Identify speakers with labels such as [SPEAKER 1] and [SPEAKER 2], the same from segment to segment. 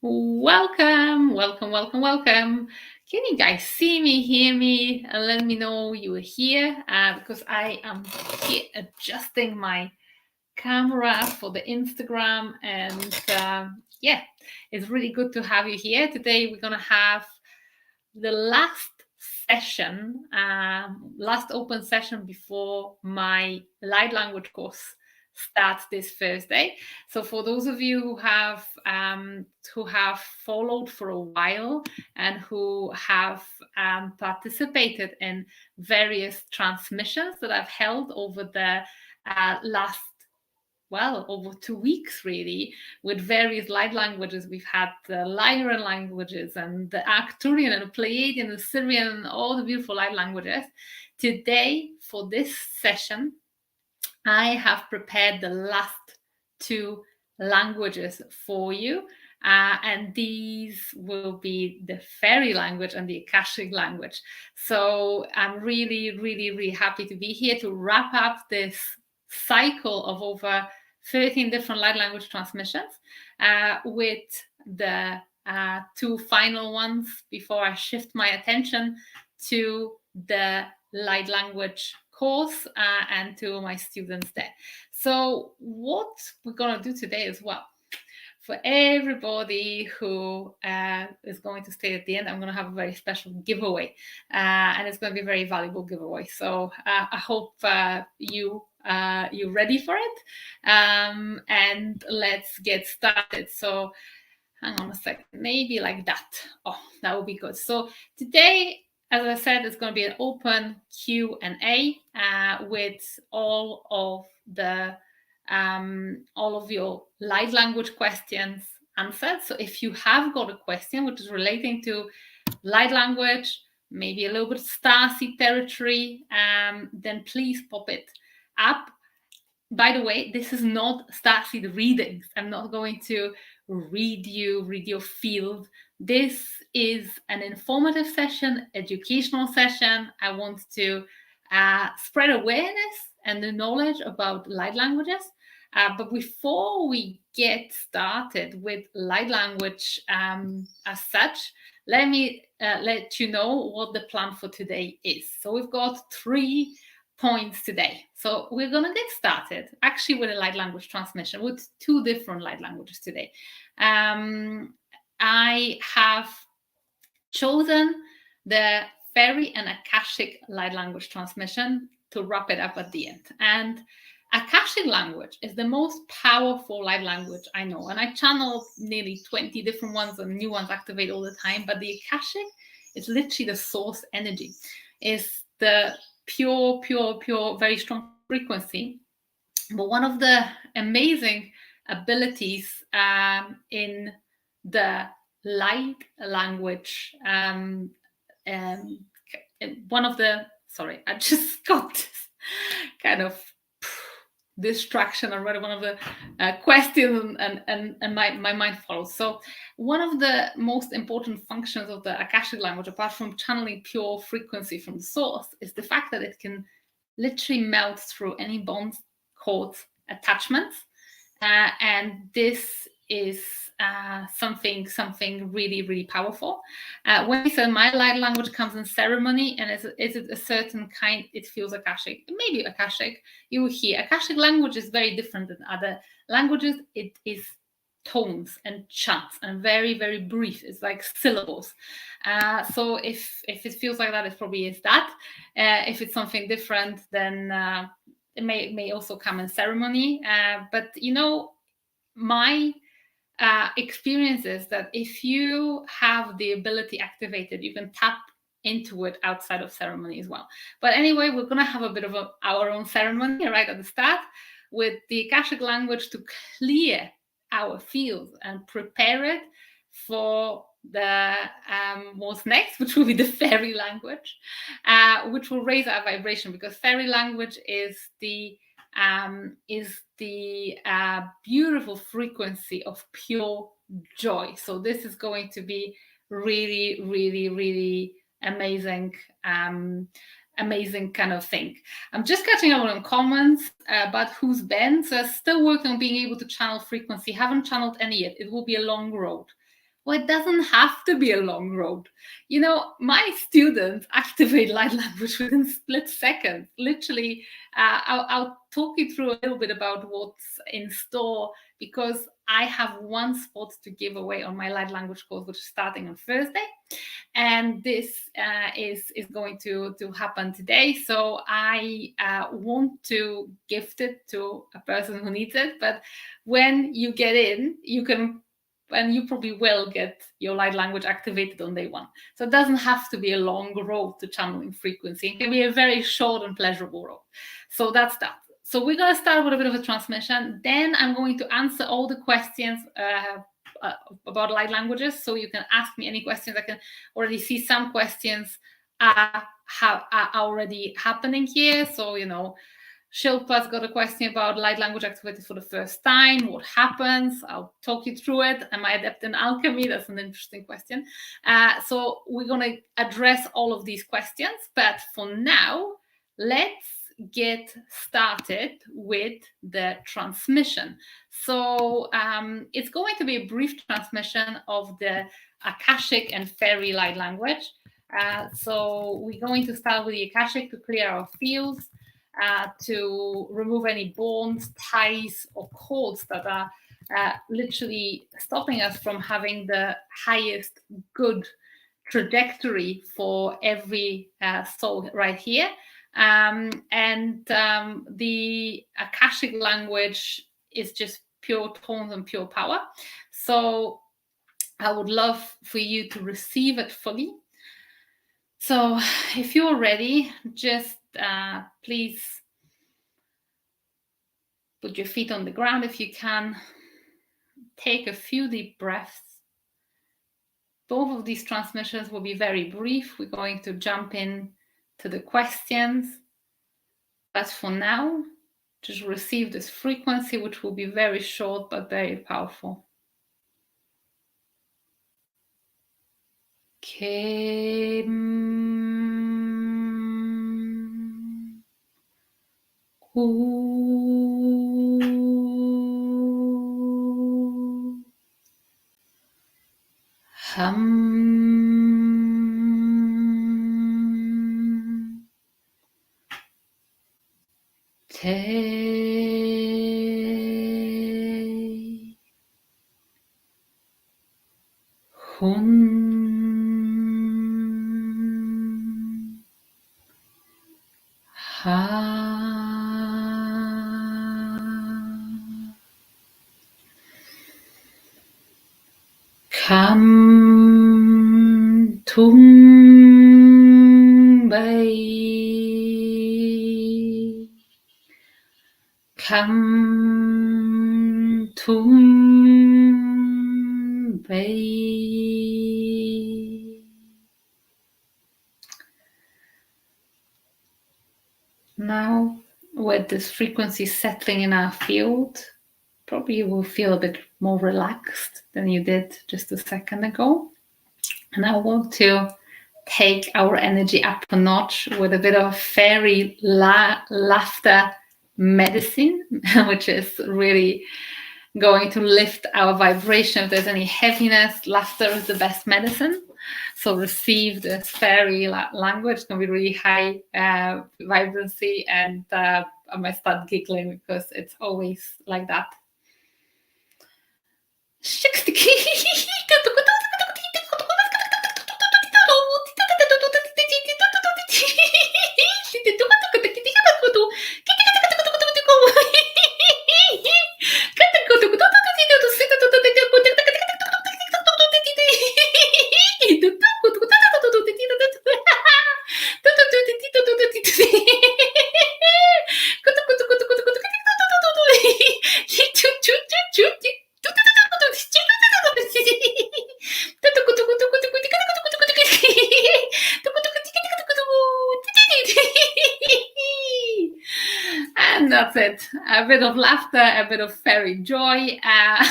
[SPEAKER 1] Welcome, welcome, welcome, welcome. Can you guys see me, hear me, and let me know you are here? Because I am here adjusting my camera for the Instagram, and yeah, it's really good to have you here. Today we're gonna have the last session, last open session before my light language course starts this Thursday. So for those of you who have followed for a while and who have participated in various transmissions that I've held over the last over 2 weeks really, with various light languages. We've had the Lyran languages and the Arcturian and the Pleiadian and the Syrian and all the beautiful light languages. Today, for this session, I have prepared the last two languages for you. And these will be the fairy language and the Akashic language. So I'm really, really, really happy to be here to wrap up this cycle of over 13 different light language transmissions with the two final ones before I shift my attention to the light language course and to my students there. So what we're going to do today as well, for everybody who is going to stay at the end, I'm going to have a very special giveaway, and it's going to be a very valuable giveaway. So I hope you're ready for it, and let's get started. So hang on a second, maybe like that. Oh, that would be good. So today, as I said, it's going to be an open Q&A with all of your light language questions answered. So if you have got a question which is relating to light language, maybe a little bit of Starseed territory, then please pop it up. By the way, this is not Starseed readings. I'm not going to read your field. This is an informative session, educational session. I want to spread awareness and the knowledge about light languages. But before we get started with light language as such, let me let you know what the plan for today is. So we've got 3 points today. So we're going to get started actually with a light language transmission with 2 different light languages today. I have chosen the fairy and Akashic light language transmission to wrap it up at the end. And Akashic language is the most powerful light language I know. And I channel nearly 20 different ones and new ones activate all the time. But the Akashic is literally the source energy. It's the pure, very strong frequency. But one of the amazing abilities in the light language, one of the, sorry, I just got this kind of distraction. I read one of the questions and my mind follows. So one of the most important functions of the Akashic language, apart from channeling pure frequency from the source, is the fact that it can literally melt through any bonds, cords, attachments. And this is something really, really powerful. When we say my light language comes in ceremony, and is it a certain kind, it feels Akashic. Maybe Akashic, you will hear. Akashic language is very different than other languages. It is tones and chants and very, very brief. It's like syllables. So if it feels like that, it probably is that. If it's something different, then it may also come in ceremony. But you know, my experience is that if you have the ability activated, you can tap into it outside of ceremony as well. But anyway, we're going to have a bit of our own ceremony right at the start with the Akashic language to clear our field and prepare it for the what's next, which will be the fairy language, which will raise our vibration, because fairy language is the beautiful frequency of pure joy. So this is going to be really, really, really amazing, amazing kind of thing. I'm just catching up on comments about who's Ben. So still working on being able to channel frequency. Haven't channeled any yet. It will be a long road. Well, it doesn't have to be a long road. You know, my students activate light language within split seconds. Literally, I'll talk you through a little bit about what's in store, because I have one spot to give away on my light language course, which is starting on Thursday. And this is going to happen today. So I want to gift it to a person who needs it. But when you get in, you can, and you probably will get your light language activated on day one. So it doesn't have to be a long road to channeling frequency. It can be a very short and pleasurable road. So that's that. So we're going to start with a bit of a transmission. Then I'm going to answer all the questions about light languages. So you can ask me any questions. I can already see some questions are already happening here. So, you know, Shilpa's got a question about light language activity for the first time. What happens? I'll talk you through it. Am I adept in alchemy? That's an interesting question. So we're going to address all of these questions. But for now, let's get started with the transmission. So it's going to be a brief transmission of the Akashic and Fairy light language. So we're going to start with the Akashic to clear our fields, to remove any bonds, ties, or cords that are literally stopping us from having the highest good trajectory for every soul right here. The Akashic language is just pure tones and pure power. So I would love for you to receive it fully. So if you're ready, just please put your feet on the ground if you can. Take a few deep breaths. Both of these transmissions will be very brief. We're going to jump in to the questions. But for now, just receive this frequency, which will be very short but very powerful. Kam tum bay, kam tum bay. Now, with this frequency settling in our field, probably you will feel a bit more relaxed than you did just a second ago. And I want to take our energy up a notch with a bit of fairy laughter medicine, which is really going to lift our vibration. If there's any heaviness, laughter is the best medicine. So receive this fairy language. It's going to be really high vibrancy, and I might start giggling because it's always like that. And that's it. A bit of laughter, a bit of fairy joy. I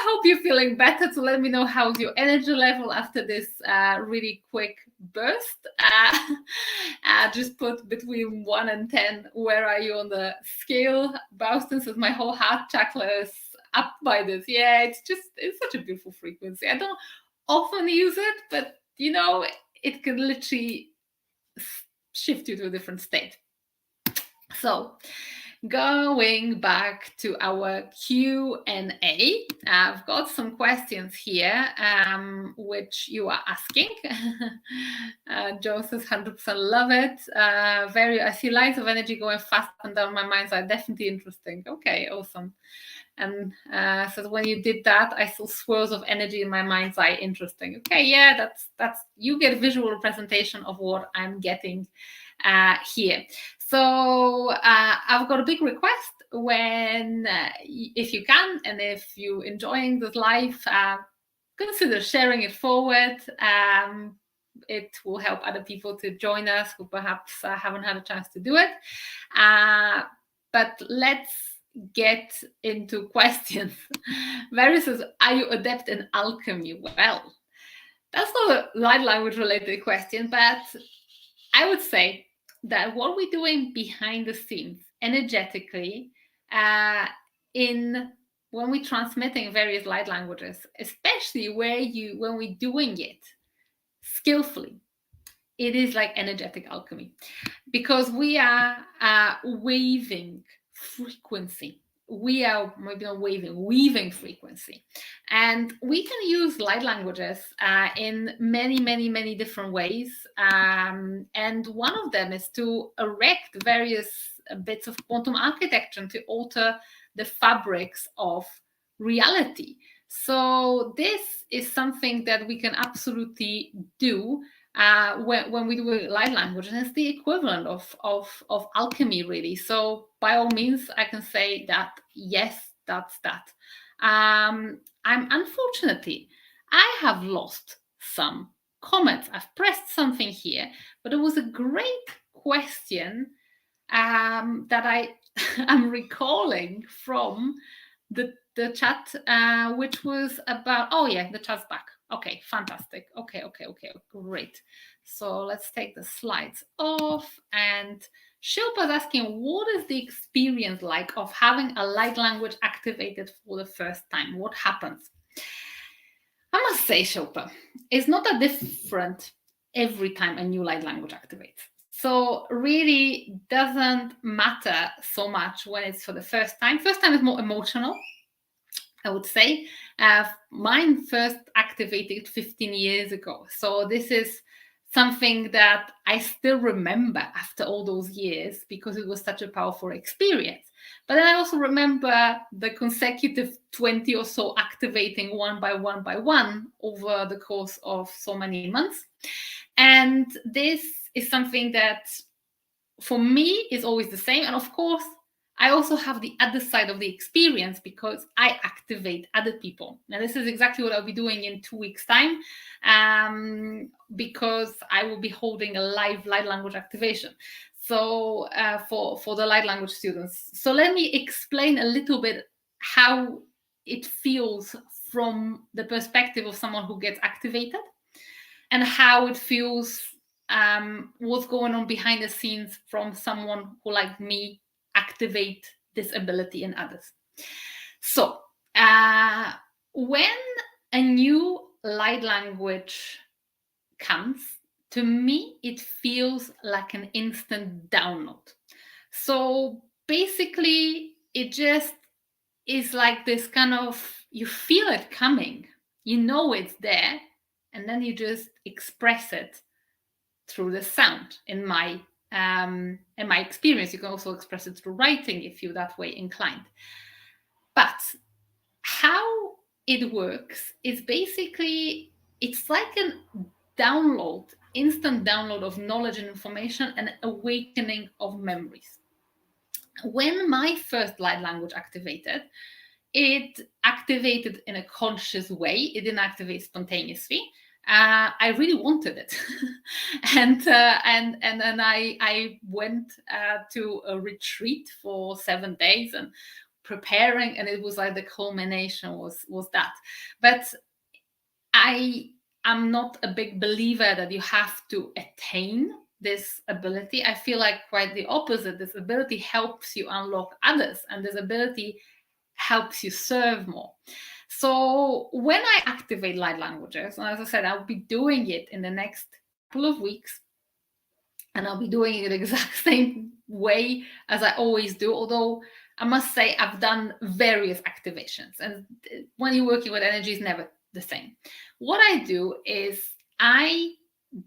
[SPEAKER 1] hope you're feeling better. So let me know how's your energy level after this really quick burst. Just put between 1 and 10. Where are you on the scale? Boston says my whole heart chakra is up by this. Yeah, it's such a beautiful frequency. I don't often use it, but it can literally shift you to a different state. So going back to our Q&A, I've got some questions here, which you are asking. Joe says 100% love it. I see lines of energy going fast and down my mind, so definitely interesting. Okay, awesome. And so when you did that, I saw swirls of energy in my mind's eye. Interesting. Okay, yeah, that's you get a visual representation of what I'm getting here. So I've got a big request. When if you can, and if you're enjoying this live, consider sharing it forward. It will help other people to join us who perhaps haven't had a chance to do it. But let's get into questions. Mary says, are you adept in alchemy? Well, that's not a light language related question, but I would say that what we're doing behind the scenes energetically when we're transmitting various light languages, especially when we're doing it skillfully, it is like energetic alchemy, because we are waving frequency. We are maybe not weaving frequency. And we can use light languages in many different ways. And one of them is to erect various bits of quantum architecture to alter the fabrics of reality. So this is something that we can absolutely do when we do light language, and it's the equivalent of alchemy, really. So by all means, I can say that yes, that's that. Unfortunately, I have lost some comments. I've pressed something here, but it was a great question that I am recalling from the chat, which was about, oh yeah, the chat's back. Okay, fantastic. Okay, great. So let's take the slides off. And Shilpa's asking, what is the experience like of having a light language activated for the first time? What happens? I must say, Shilpa, it's not that different every time a new light language activates. So really doesn't matter so much when it's for the first time. First time is more emotional, I would say. Mine first activated 15 years ago. So this is something that I still remember after all those years, because it was such a powerful experience. But then I also remember the consecutive 20 or so activating one by one over the course of so many months. And this is something that for me is always the same. And of course, I also have the other side of the experience, because I activate other people. Now, this is exactly what I'll be doing in 2 weeks' time, because I will be holding a live light language activation. So for the light language students. So let me explain a little bit how it feels from the perspective of someone who gets activated, and how it feels, what's going on behind the scenes from someone who, like me, activate this ability in others. So when a new light language comes, to me, it feels like an instant download. So basically, it just is like this kind of, you feel it coming, you know it's there, and then you just express it through the sound. In my experience, you can also express it through writing if you're that way inclined. But how it works is basically, it's like a download, instant download of knowledge and information, and awakening of memories. When my first light language activated, it activated in a conscious way. It didn't activate spontaneously. I really wanted it, and then I went to a retreat for 7 days and preparing, and it was like the culmination was that. But I am not a big believer that you have to attain this ability. I feel like quite the opposite. This ability helps you unlock others, and this ability helps you serve more. So when I activate light languages, and as I said, I'll be doing it in the next couple of weeks, and I'll be doing it the exact same way as I always do, although I must say I've done various activations, and when you're working with energy, it's never the same. What I do is I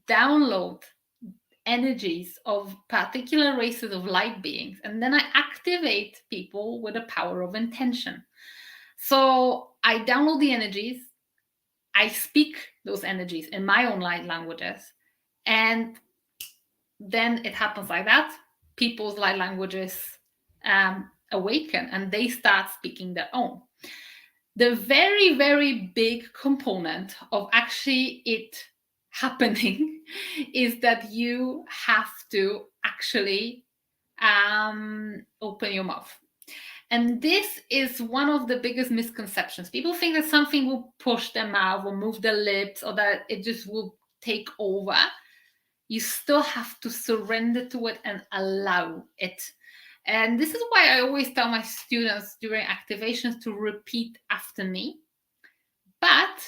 [SPEAKER 1] download energies of particular races of light beings, and then I activate people with the power of intention. So I download the energies, I speak those energies in my own light languages, and then it happens like that. People's light languages awaken and they start speaking their own. The very, very big component of actually it happening is that you have to actually open your mouth. And this is one of the biggest misconceptions. People think that something will push their mouth or move their lips, or that it just will take over. You still have to surrender to it and allow it. And this is why I always tell my students during activations to repeat after me. But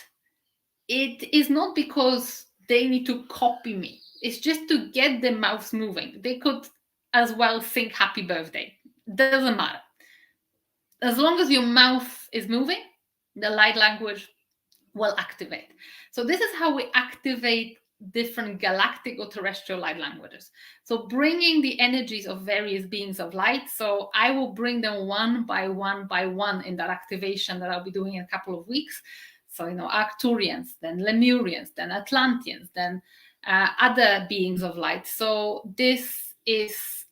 [SPEAKER 1] it is not because they need to copy me. It's just to get their mouths moving. They could as well sing happy birthday. Doesn't matter. As long as your mouth is moving, the light language will activate. So this is how we activate different galactic or terrestrial light languages. So bringing the energies of various beings of light. So I will bring them one by one in that activation that I'll be doing in a couple of weeks. So, Arcturians, then Lemurians, then Atlanteans, then other beings of light. So this is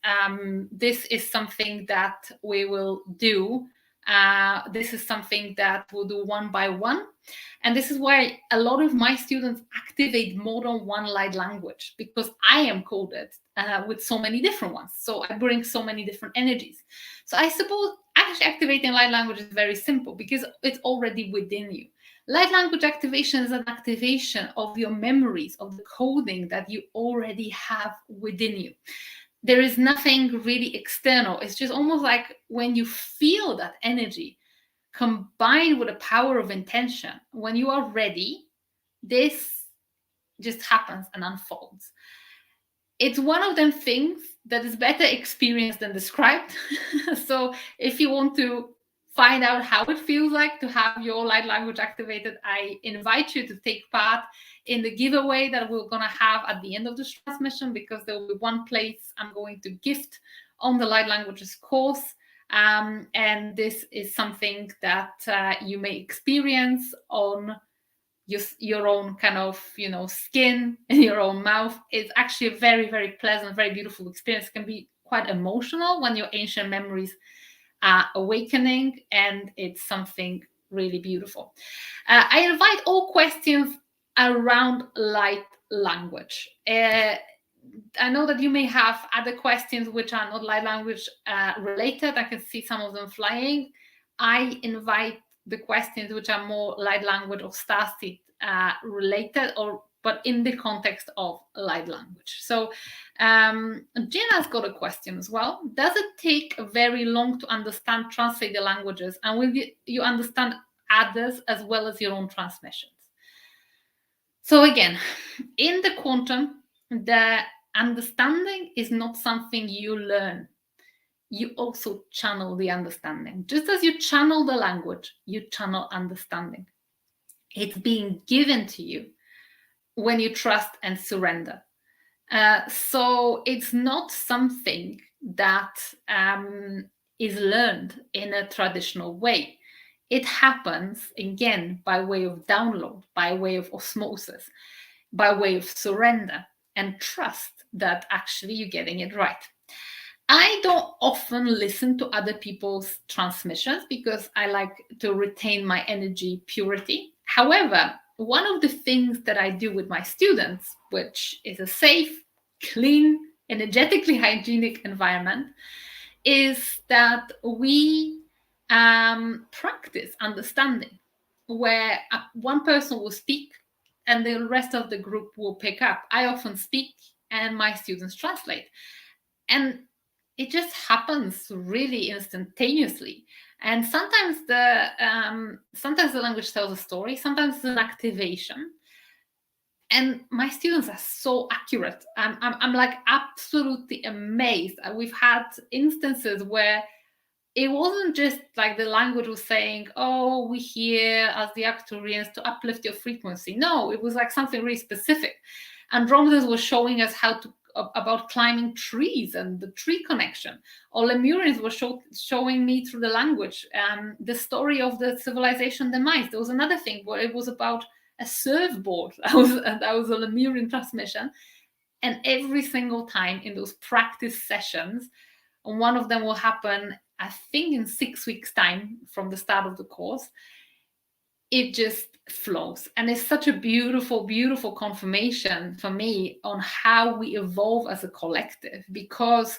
[SPEAKER 1] something that we will do. This is something that we'll do one by one. And this is why a lot of my students activate more than one light language, because I am coded with so many different ones. So I bring so many different energies. So I suppose actually activating light language is very simple because it's already within you. Light language activation is an activation of your memories, of the coding that you already have within you. There is nothing really external. It's just almost like when you feel that energy combined with the power of intention, when you are ready, this just happens and unfolds. It's one of them things that is better experienced than described. So if you want to find out how it feels like to have your light language activated, I invite you to take part in the giveaway that we're going to have at the end of this transmission, because there will be one place I'm going to gift on the light languages course. And this is something that you may experience on your own kind of skin in your own mouth. It's actually a very, very pleasant, very beautiful experience. It can be quite emotional when your ancient memories are awakening, and it's something really beautiful. I invite all questions around light language. I know that you may have other questions which are not light language related. I can see some of them flying. I invite the questions which are more light language or Starseed related, but in the context of light language. So Gina's got a question as well. Does it take very long to understand, translate the languages, and will you understand others as well as your own transmissions? So again, in the quantum, the understanding is not something you learn. You also channel the understanding. Just as you channel the language, you channel understanding. It's being given to you when you trust and surrender. So it's not something that is learned in a traditional way. It happens, again, by way of download, by way of osmosis, by way of surrender and trust that actually you're getting it right. I don't often listen to other people's transmissions because I like to retain my energy purity. However, one of the things that I do with my students, which is a safe, clean, energetically hygienic environment, is that we practice understanding, where one person will speak and the rest of the group will pick up. I often speak and my students translate. And it just happens really instantaneously. And sometimes the language tells a story, sometimes it's an activation. And my students are so accurate. I'm like absolutely amazed. We've had instances where it wasn't just like the language was saying, oh, we here as the Arcturians to uplift your frequency. No, it was like something really specific. Andromedas was showing us how to about climbing trees and the tree connection. Or Lemurians were showing me through the language the story of the civilization demise. There was another thing where it was about a surfboard. That was a Lemurian transmission. And every single time in those practice sessions, and one of them will happen, I think, in 6 weeks' time from the start of the course, it just flows. And it's such a beautiful, beautiful confirmation for me on how we evolve as a collective, because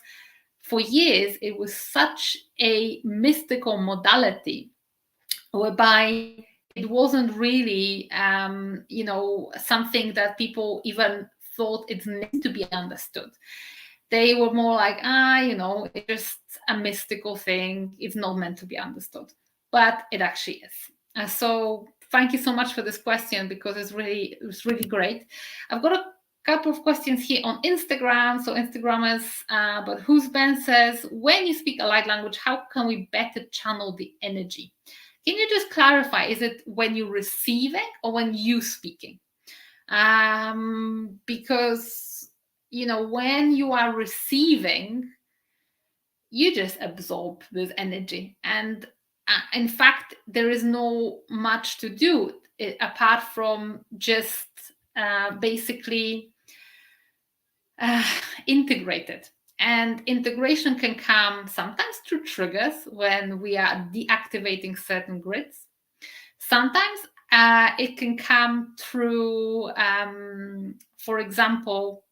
[SPEAKER 1] for years it was such a mystical modality whereby it wasn't really something that people even thought it's meant to be understood. They were more like, it's just a mystical thing. It's not meant to be understood. But it actually is. So thank you so much for this question, because it's really great. I've got a couple of questions here on Instagram. So Instagrammers, but Who's Ben says, when you speak a light language, how can we better channel the energy? Can you just clarify, is it when you're receiving or when you speaking? Because, when you are receiving, you just absorb this energy. And in fact, there is no much to do apart from just basically integrate it. And integration can come sometimes through triggers when we are deactivating certain grids. Sometimes it can come through, for example,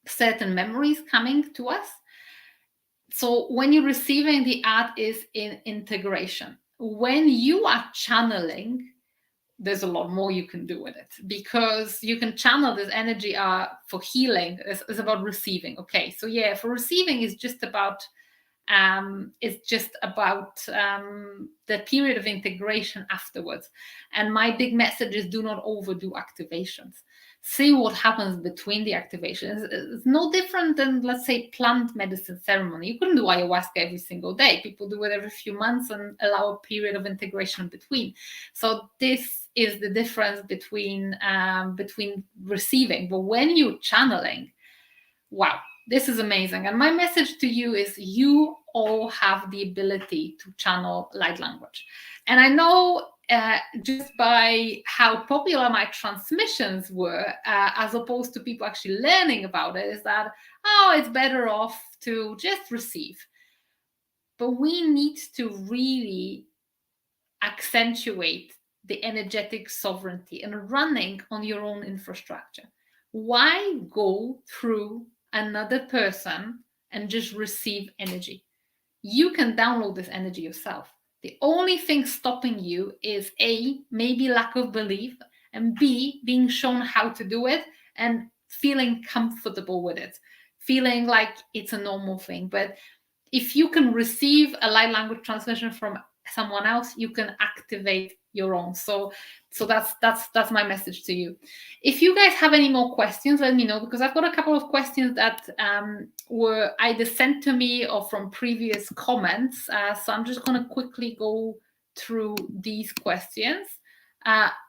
[SPEAKER 1] certain memories coming to us. So when you're receiving, the art is in integration. When you are channeling, there's a lot more you can do with it, because you can channel this energy for healing. It's about receiving. Okay, so yeah, for receiving is just about the period of integration afterwards. And my big message is, do not overdo activations. See what happens between the activations. It's no different than, let's say, plant medicine ceremony. You couldn't do ayahuasca every single day. People do it every few months and allow a period of integration between. So this is the difference between receiving. But when you're channeling, wow, this is amazing. And my message to you is, you all have the ability to channel light language. And I know just by how popular my transmissions were, as opposed to people actually learning about it, is that, it's better off to just receive. But we need to really accentuate the energetic sovereignty and running on your own infrastructure. Why go through another person and just receive energy? You can download this energy yourself. The only thing stopping you is A, maybe lack of belief, and B, being shown how to do it and feeling comfortable with it, feeling like it's a normal thing. But if you can receive a light language transmission from someone else, you can activate your own. So that's my message to you. If you guys have any more questions, let me know, because I've got a couple of questions that were either sent to me or from previous comments. So I'm just going to quickly go through these questions.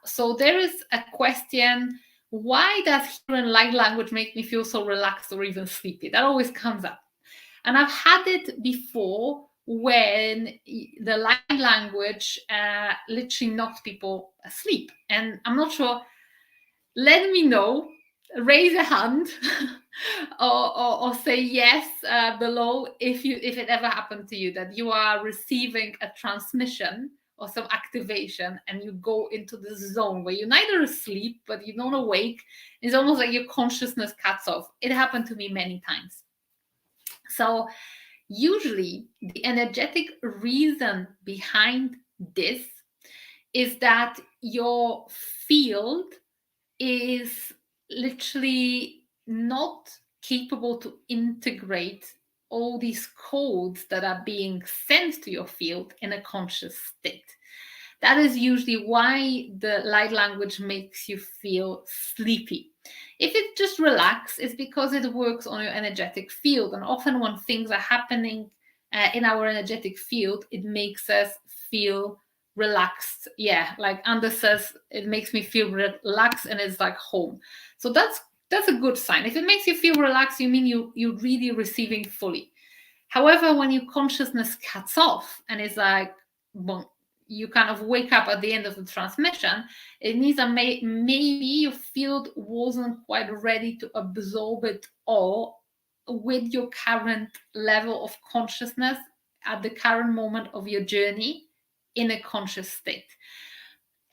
[SPEAKER 1] So there is a question: why does hearing light language make me feel so relaxed or even sleepy? That always comes up. And I've had it before when the light language literally knocks people asleep. And I'm not sure, let me know, raise a hand or say yes below if it ever happened to you, that you are receiving a transmission or some activation and you go into this zone where you're neither asleep but you're not awake. It's almost like your consciousness cuts off. It happened to me many times. So usually the energetic reason behind this is that your field is literally not capable to integrate all these codes that are being sent to your field in a conscious state. That is usually why the light language makes you feel sleepy. If it just relax, it's because it works on your energetic field. And often when things are happening in our energetic field, it makes us feel relaxed. Yeah, like Anders says, it makes me feel relaxed and it's like home. So that's a good sign. If it makes you feel relaxed, you mean you're really receiving fully. However, when your consciousness cuts off and it's like, well, you kind of wake up at the end of the transmission, it means that maybe your field wasn't quite ready to absorb it all with your current level of consciousness at the current moment of your journey in a conscious state.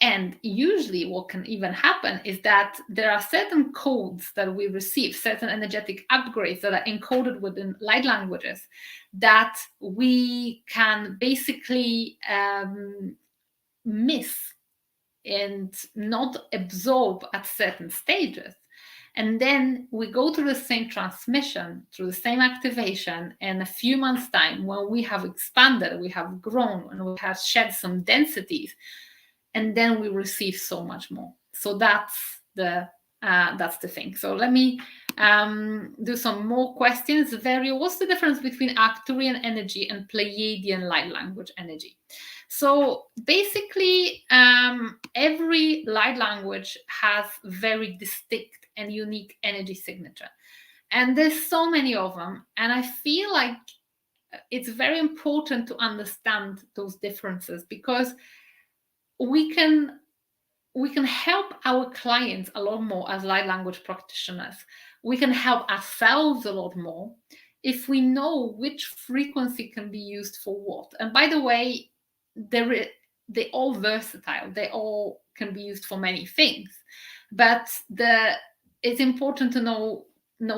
[SPEAKER 1] And usually what can even happen is that there are certain codes that we receive, certain energetic upgrades that are encoded within light languages that we can basically miss and not absorb at certain stages. And then we go through the same transmission, through the same activation, and a few months' time, when we have expanded, we have grown, and we have shed some densities, and then we receive so much more. So that's the thing. So let me do some more questions. Vario, what's the difference between Arcturian energy and Pleiadian light language energy? So basically, every light language has very distinct and unique energy signature. And there's so many of them. And I feel like it's very important to understand those differences, because we can help our clients a lot more as light language practitioners. We can help ourselves a lot more if we know which frequency can be used for what. And by the way, they're all versatile. They all can be used for many things. But it's important to know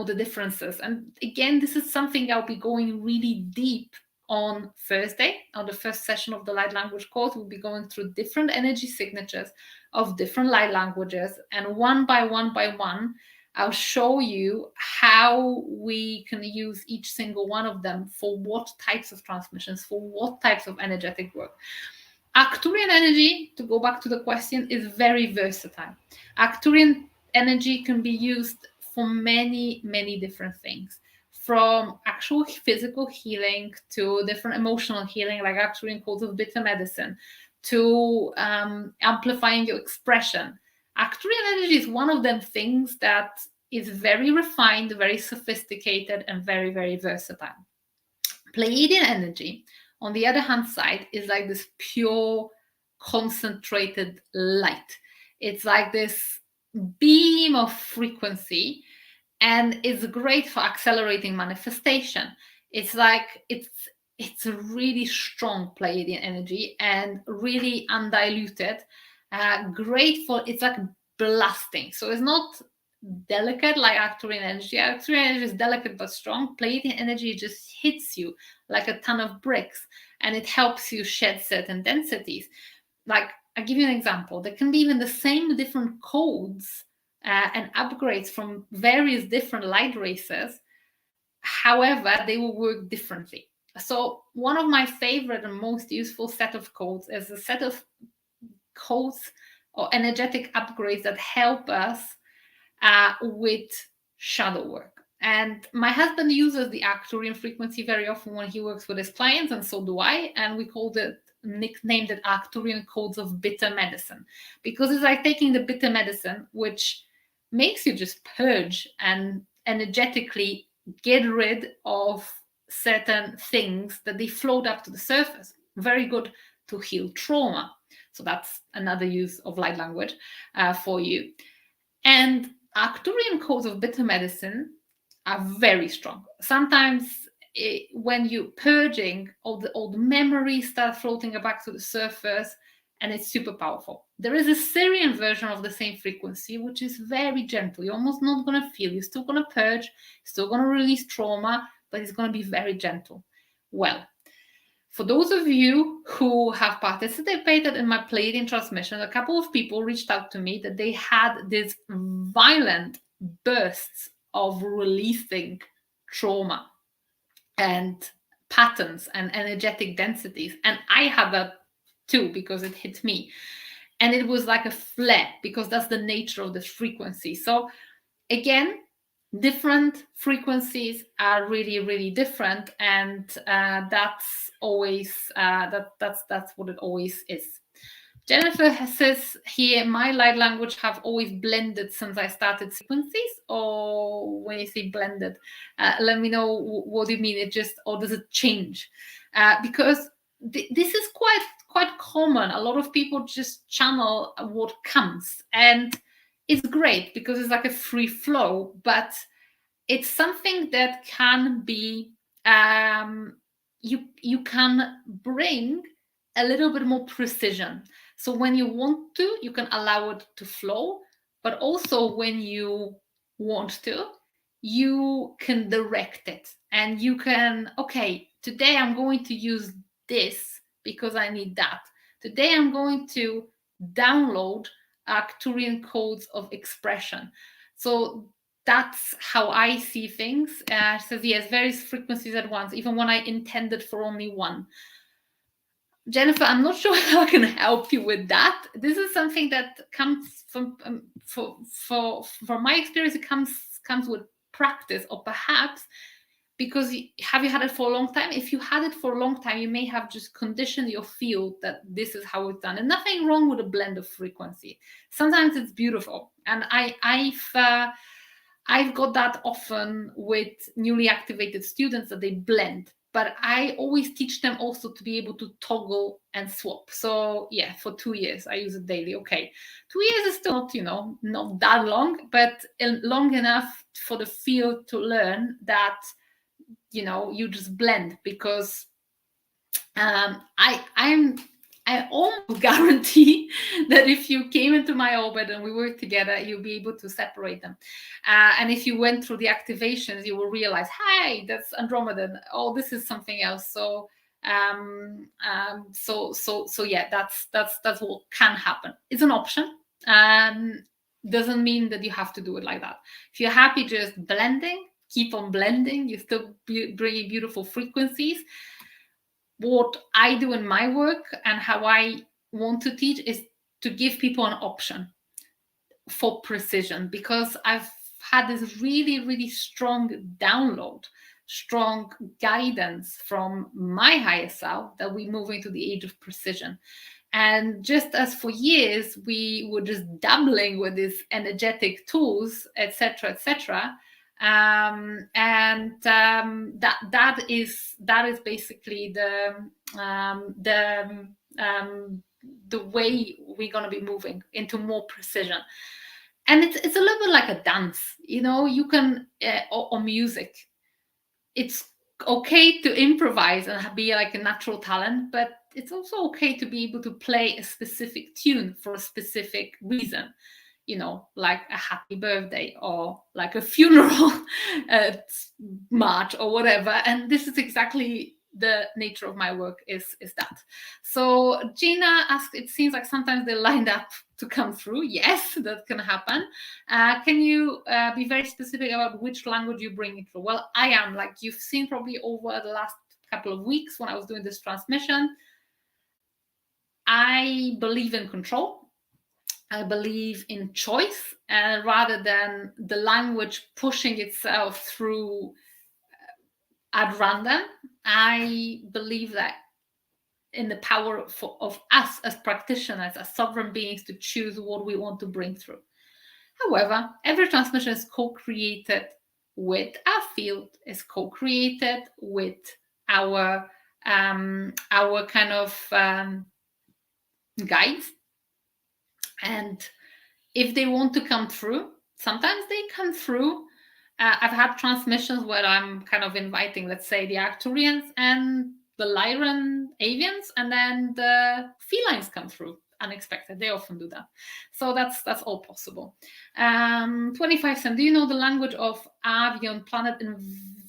[SPEAKER 1] the differences. And again, this is something I'll be going really deep on Thursday, on the first session of the light language course. We'll be going through different energy signatures of different light languages, and one by one I'll show you how we can use each single one of them for what types of transmissions, for what types of energetic work. Arcturian energy, to go back to the question, is very versatile. Arcturian energy can be used for many, many different things, from actual physical healing to different emotional healing, like Arcturian codes of bitter medicine, to amplifying your expression. Arcturian energy is one of them things that is very refined, very sophisticated, and very, very versatile. Pleiadian energy, on the other hand side, is like this pure, concentrated light. It's like this beam of frequency, and it's great for accelerating manifestation. It's like it's a really strong Pleiadian energy and really undiluted. Great for, it's like blasting. So it's not delicate like Arcturian energy. Arcturian energy is delicate but strong. Pleiadian energy just hits you like a ton of bricks, and it helps you shed certain densities. Like, I'll give you an example. There can be even the same different codes and upgrades from various different light races. However, they will work differently. So one of my favorite and most useful set of codes is a set of codes or energetic upgrades that help us with shadow work. And my husband uses the Arcturian frequency very often when he works with his clients, and so do I. And we nicknamed it Arcturian codes of bitter medicine, because it's like taking the bitter medicine, which makes you just purge and energetically get rid of certain things that they float up to the surface. Very good to heal trauma. So that's another use of light language for you. And Arcturian codes of bitter medicine are very strong. Sometimes when you're purging, all the memories start floating back to the surface, and it's super powerful. There is a Syrian version of the same frequency, which is very gentle. You're almost not going to feel. You're still going to purge, still going to release trauma, but it's going to be very gentle. Well, for those of you who have participated in my Pleiadian transmission, a couple of people reached out to me that they had these violent bursts of releasing trauma and patterns and energetic densities. And I had that too, because it hit me. And it was like a flare, because that's the nature of this frequency. So again, different frequencies are really, really different, and that's always that's what it always is. Jennifer says here, my light language have always blended since I started frequencies. Or when you say blended, let me know what do you mean. It just, or does it change? Because this is quite common. A lot of people just channel what comes, and it's great because it's like a free flow. But it's something that can be you can bring a little bit more precision. So when you want to, you can allow it to flow, but also when you want to, you can direct it, and you can, okay, today I'm going to use this because I need that. Today I'm going to download Arcturian codes of expression. So that's how I see things. Says yes, various frequencies at once, even when I intended for only one. Jennifer, I'm not sure how I can help you with that. This is something that comes from for my experience. It comes with practice, or perhaps because have you had it for a long time? If you had it for a long time, you may have just conditioned your field that this is how it's done. And nothing wrong with a blend of frequency. Sometimes it's beautiful, and I've got that often with newly activated students, that they blend. But I always teach them also to be able to toggle and swap. So yeah, for 2 years, I use it daily. Okay, 2 years is still not, not that long, but long enough for the field to learn that, you just blend. Because I almost guarantee that if you came into my orbit and we worked together, you'll be able to separate them. And if you went through the activations, you will realize, hey, that's Andromedan. Oh, this is something else. So yeah, that's what can happen. It's an option. Doesn't mean that you have to do it like that. If you're happy just blending, keep on blending. You still bringing beautiful frequencies. What I do in my work and how I want to teach is to give people an option for precision, because I've had this really, really strong download, strong guidance from my higher self that we move into the age of precision. And just as for years we were just dabbling with these energetic tools, etc., that is basically the way we're going to be moving into more precision. And it's a little bit like a dance, you can or music. It's okay to improvise and be like a natural talent, but it's also okay to be able to play a specific tune for a specific reason, like a happy birthday or like a funeral march or whatever. And this is exactly the nature of my work is that. So Gina asked, it seems like sometimes they lined up to come through. Yes, that can happen. Can you be very specific about which language you bring it through? Well, I am, like you've seen probably over the last couple of weeks when I was doing this transmission, I believe in control. I believe in choice, and rather than the language pushing itself through at random, I believe that in the power of us as practitioners, as sovereign beings, to choose what we want to bring through. However, every transmission is co-created with our field, is co-created with our kind of guides. And if they want to come through, sometimes they come through. I've had transmissions where I'm kind of inviting, let's say, the Arcturians and the Lyran avians, and then the felines come through unexpected. They often do that. So that's all possible. 25 cents. Do you know the language of Avion, planet in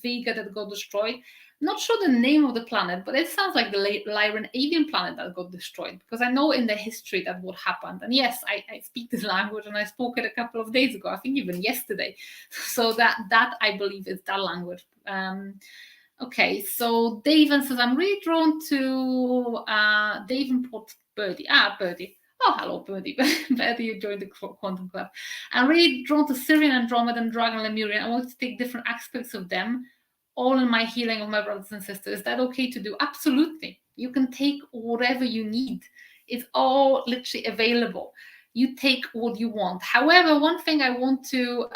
[SPEAKER 1] Vega that got destroyed? not sure the name of the planet, but it sounds like the Lyran alien planet that got destroyed, because I know in the history that what happened. And yes, I speak this language, and I spoke it a couple of days ago, I think even yesterday. So that I believe is that language. Okay, so Daven says, I'm really drawn to Davenport Birdie. Birdie. Oh, hello, Birdie. Birdie, you joined the Quantum Club. I'm really drawn to Syrian, Andromeda, and Dragon Lemurian. I want to take different aspects of them, all in my healing of my brothers and sisters. Is that okay to do? Absolutely. You can take whatever you need. It's all literally available. You take what you want. However, one thing I want to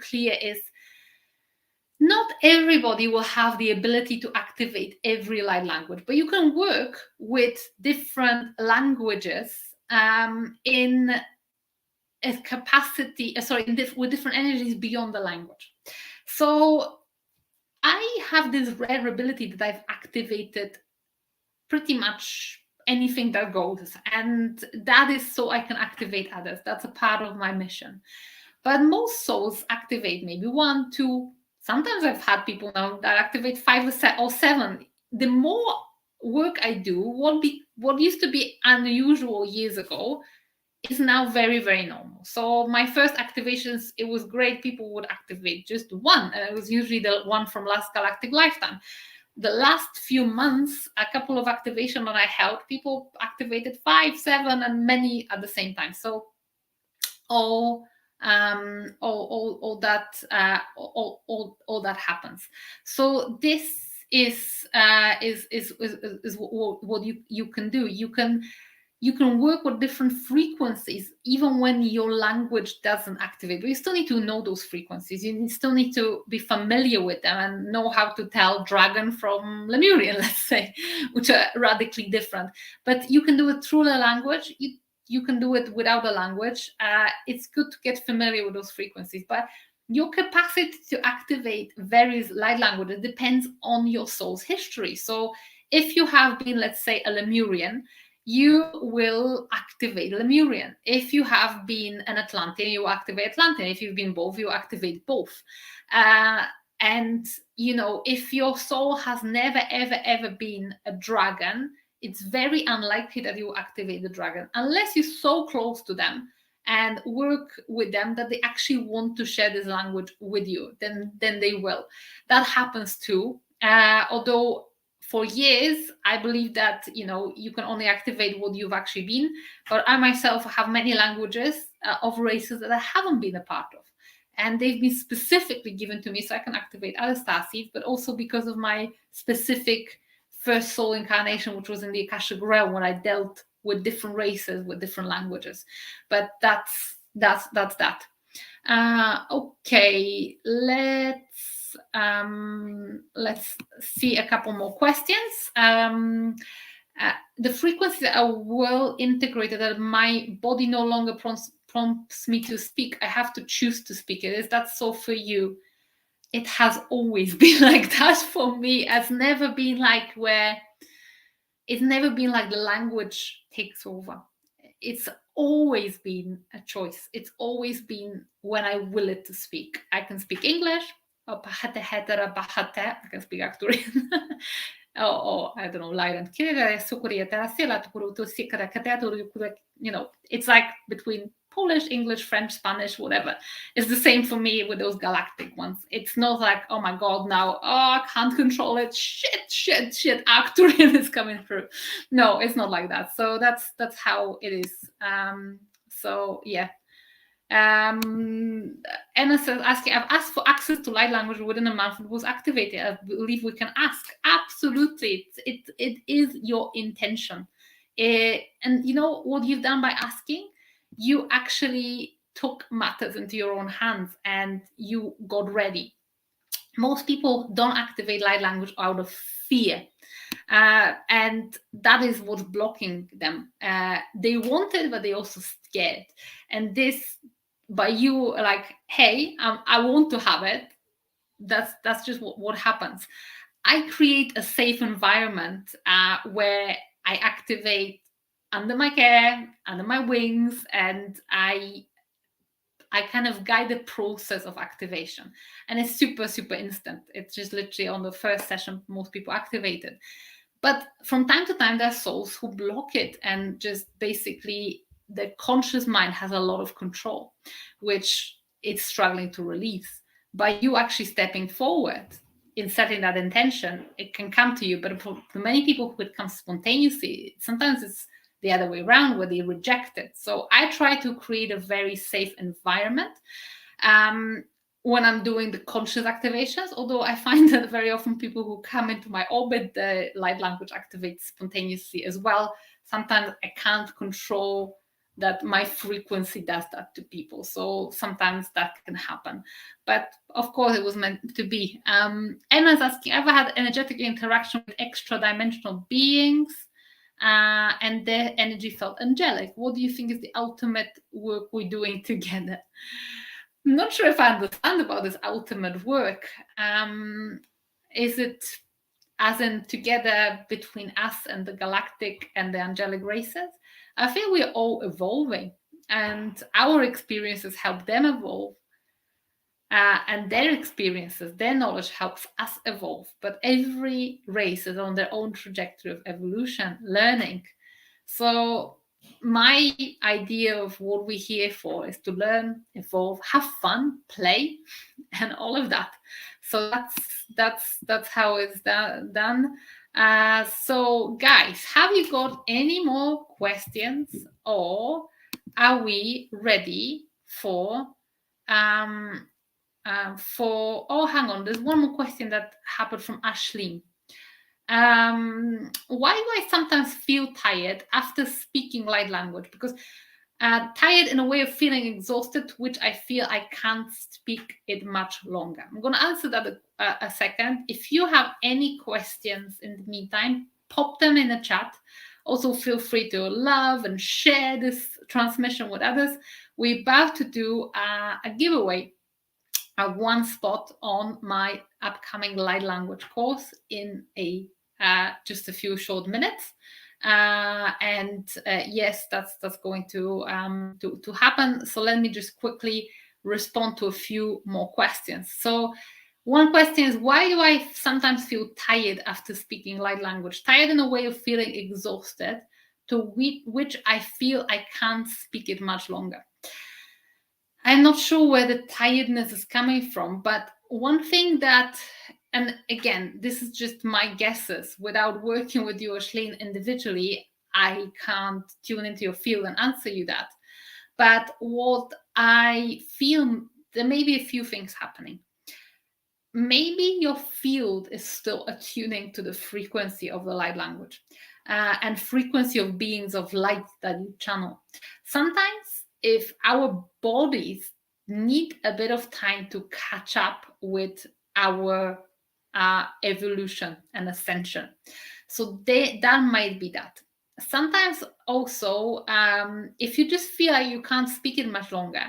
[SPEAKER 1] clear is, not everybody will have the ability to activate every light language, but you can work with different languages in a capacity, with different energies beyond the language. So I have this rare ability that I've activated pretty much anything that goes, and that is so I can activate others. That's a part of my mission. But most souls activate maybe one, two. Sometimes I've had people now that activate five or seven. The more work I do, what used to be unusual years ago is now very, very normal. So my first activations, it was great. People would activate just one, and it was usually the one from last galactic lifetime. The last few months, a couple of activation that I held, people activated 5, 7, and many at the same time. So all that happens. So this is what you can do. You can work with different frequencies even when your language doesn't activate, but you still need to know those frequencies. You still need to be familiar with them and know how to tell dragon from Lemurian, let's say, which are radically different. But you can do it through the language. You can do it without a language. It's good to get familiar with those frequencies, but your capacity to activate various light languages depends on your soul's history. So if you have been, let's say, a Lemurian, you will activate Lemurian. If you have been an Atlantean, you activate Atlantean. If you've been both, you activate both. And, if your soul has never, ever, ever been a dragon, it's very unlikely that you activate the dragon unless you're so close to them and work with them that they actually want to share this language with you. Then they will. That happens too. Although for years, I believe that, you can only activate what you've actually been. But I myself have many languages of races that I haven't been a part of. And they've been specifically given to me so I can activate other starseeds, but also because of my specific first soul incarnation, which was in the Akashic realm, when I dealt with different races, with different languages. But that's that. Okay, let's see a couple more questions. The frequencies are well integrated that my body no longer prompts me to speak. I have to choose to speak it. Is that so for you? It has always been like that for me. It's never been like the language takes over. It's always been a choice. It's always been when I will it to speak. I can speak English. I can speak Arcturian. Or I don't know, Lyran. It's like between Polish, English, French, Spanish, whatever. It's the same for me with those galactic ones. It's not like, oh my God, now, I can't control it. Shit, Arcturian is coming through. No, it's not like that. So that's how it is. So yeah. Anna says, asking, I've asked for access to light language within a month. It was activated. I believe we can ask. Absolutely. It is your intention. And you know what you've done by asking? You actually took matters into your own hands and you got ready. Most people don't activate light language out of fear. And that is what's blocking them. They want it, but they also scared. And this, by you like, hey, I want to have it, that's just what happens. I create a safe environment where I activate under my care, under my wings, and I I kind of guide the process of activation. And it's super, super instant. It's just literally on the first session, most people activate it. But from time to time, there are souls who block it, and just basically the conscious mind has a lot of control, which it's struggling to release. By you actually stepping forward in setting that intention, it can come to you. But for many people who it comes spontaneously, sometimes it's the other way around, where they reject it. So I try to create a very safe environment when I'm doing the conscious activations, although I find that very often people who come into my orbit, the light language activates spontaneously as well. Sometimes I can't control that my frequency does that to people. So sometimes that can happen. But of course, it was meant to be. Emma's asking, ever had energetic interaction with extra dimensional beings? And their energy felt angelic. What do you think is the ultimate work we're doing together? I'm not sure if I understand about this ultimate work. Is it as in together between us and the galactic and the angelic races? I feel we're all evolving, and our experiences help them evolve. And their experiences, their knowledge helps us evolve. But every race is on their own trajectory of evolution, learning. So my idea of what we're here for is to learn, evolve, have fun, play, and all of that. So that's how it's done. So guys, have you got any more questions, or are we ready for oh, hang on, there's one more question that happened from Ashleen. Why do I sometimes feel tired after speaking light language? Because tired in a way of feeling exhausted, which I feel I can't speak it much longer. I'm going to answer that a second. If you have any questions in the meantime, pop them in the chat. Also, feel free to love and share this transmission with others. We're about to do a giveaway. One spot on my upcoming light language course in just a few short minutes. Yes, that's going to happen. So let me just quickly respond to a few more questions. So one question is, why do I sometimes feel tired after speaking light language? Tired in a way of feeling exhausted, to which I feel I can't speak it much longer. I'm not sure where the tiredness is coming from, but one thing that, and again, this is just my guesses, without working with you, Ashleen, individually, I can't tune into your field and answer you that. But what I feel, there may be a few things happening. Maybe your field is still attuning to the frequency of the light language and frequency of beings of light that you channel. Sometimes if our bodies need a bit of time to catch up with our evolution and ascension. So that might be that. Sometimes also, if you just feel like you can't speak it much longer,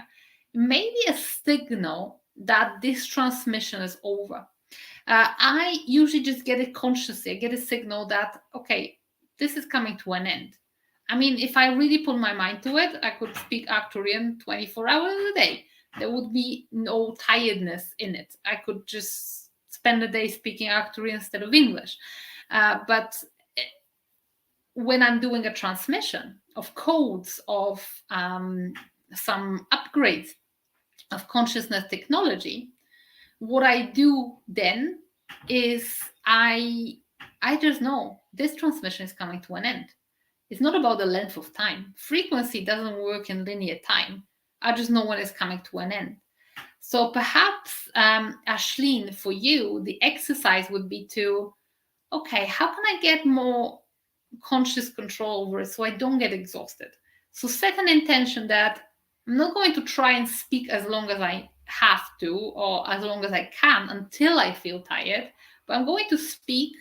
[SPEAKER 1] maybe a signal that this transmission is over. I usually just get it consciously. I get a signal that, okay, this is coming to an end. I mean, if I really put my mind to it, I could speak Arcturian 24 hours a day. There would be no tiredness in it. I could just spend the day speaking Arcturian instead of English. But when I'm doing a transmission of codes, of some upgrades of consciousness technology, what I do then is I just know this transmission is coming to an end. It's not about the length of time. Frequency doesn't work in linear time. I just know when it's coming to an end. So perhaps, Ashleen, for you, the exercise would be to, okay, how can I get more conscious control over it so I don't get exhausted? So set an intention that I'm not going to try and speak as long as I have to or as long as I can until I feel tired, but I'm going to speak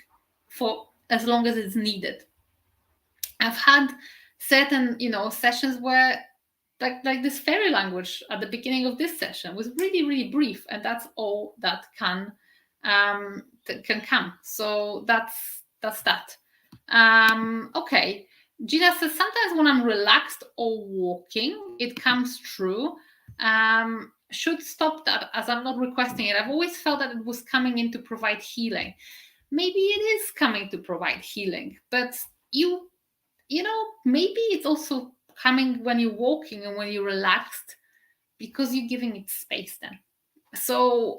[SPEAKER 1] for as long as it's needed. I've had certain, sessions where like this fairy language at the beginning of this session was really, really brief, and that's all that can come. So that's that. Okay. Gina says, sometimes when I'm relaxed or walking, it comes true. should stop that, as I'm not requesting it. I've always felt that it was coming in to provide healing. Maybe it is coming to provide healing, but maybe it's also coming when you're walking and when you're relaxed, because you're giving it space then. So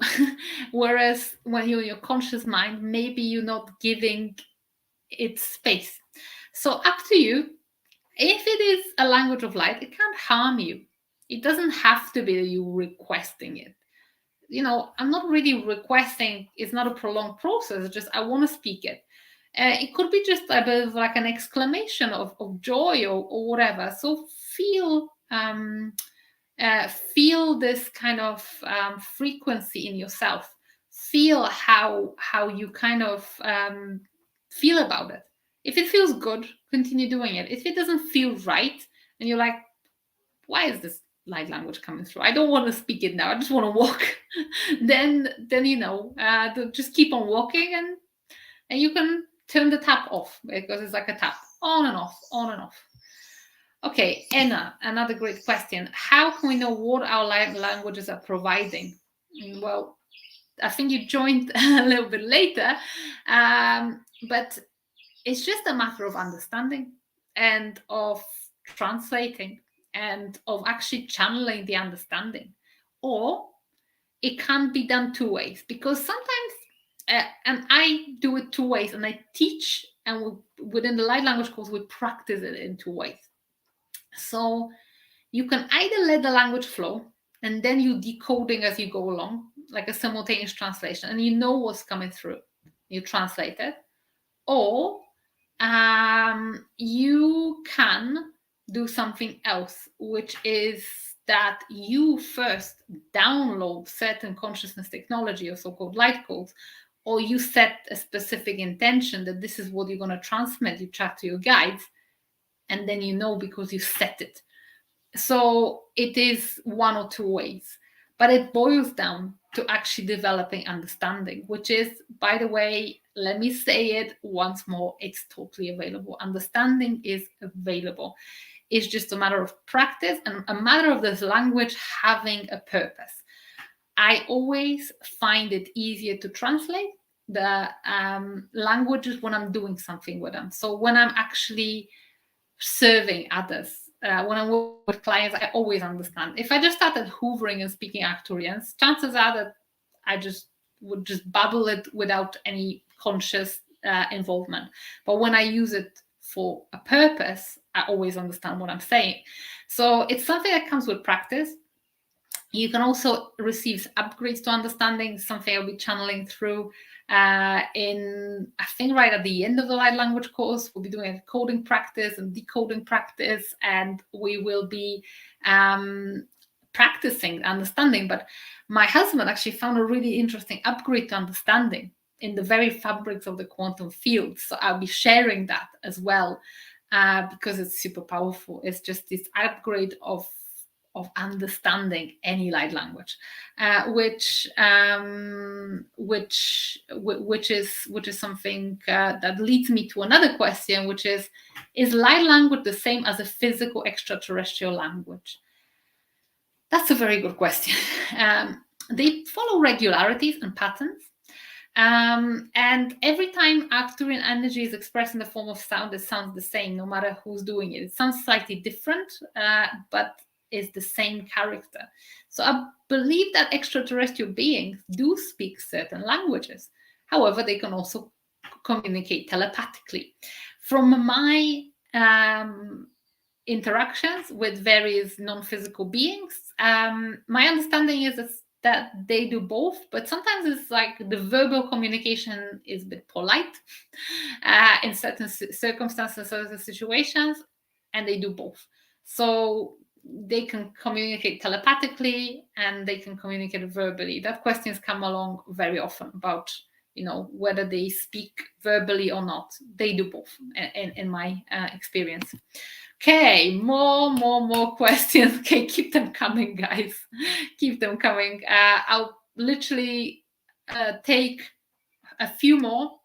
[SPEAKER 1] whereas when you're in your conscious mind, maybe you're not giving it space. So up to you. If it is a language of light, it can't harm you. It doesn't have to be that you requesting it. I'm not really requesting. It's not a prolonged process. It's just I want to speak it. It could be just a bit of like an exclamation of joy or whatever. So feel this kind of frequency in yourself. Feel how you kind of feel about it. If it feels good, continue doing it. If it doesn't feel right, and you're like, why is this light language coming through? I don't want to speak it now. I just want to walk. then just keep on walking, and you can turn the tap off, because it's like a tap, on and off, on and off. Okay, Anna, another great question. How can we know what our light languages are providing? Well, I think you joined a little bit later, but it's just a matter of understanding and of translating and of actually channeling the understanding. Or it can be done two ways, because sometimes, and I do it two ways, and I teach, and within the light language course, we practice it in two ways. So you can either let the language flow, and then you decoding as you go along, like a simultaneous translation, and you know what's coming through. You translate it. Or you can do something else, which is that you first download certain consciousness technology, or so-called light codes, or you set a specific intention that this is what you're going to transmit. You chat to your guides, and then you know because you set it. So it is one or two ways, but it boils down to actually developing understanding, which is, by the way, let me say it once more, it's totally available. Understanding is available. It's just a matter of practice and a matter of this language having a purpose. I always find it easier to translate the languages when I'm doing something with them. So when I'm actually serving others, when I work with clients, I always understand. If I just started hoovering and speaking Arcturians, chances are that I would just babble it without any conscious involvement. But when I use it for a purpose, I always understand what I'm saying. So it's something that comes with practice. You can also receive upgrades to understanding, something I'll be channeling through I think right at the end of the light language course. We'll be doing a coding practice and decoding practice, and we will be practicing understanding. But my husband actually found a really interesting upgrade to understanding in the very fabrics of the quantum field. So I'll be sharing that as well, because it's super powerful. It's just this upgrade of understanding any light language, which is something that leads me to another question, which is light language the same as a physical extraterrestrial language? That's a very good question. They follow regularities and patterns. And every time Arcturian energy is expressed in the form of sound, it sounds the same, no matter who's doing it. It sounds slightly different, but is the same character. So I believe that extraterrestrial beings do speak certain languages. However, they can also communicate telepathically. From my interactions with various non-physical beings, my understanding is that they do both, but sometimes it's like the verbal communication is a bit polite in certain circumstances, certain situations, and they do both. So they can communicate telepathically and they can communicate verbally. That questions come along very often about, whether they speak verbally or not. They do both in my experience. Okay, more questions. Okay, keep them coming, guys. Keep them coming. I'll literally take a few more,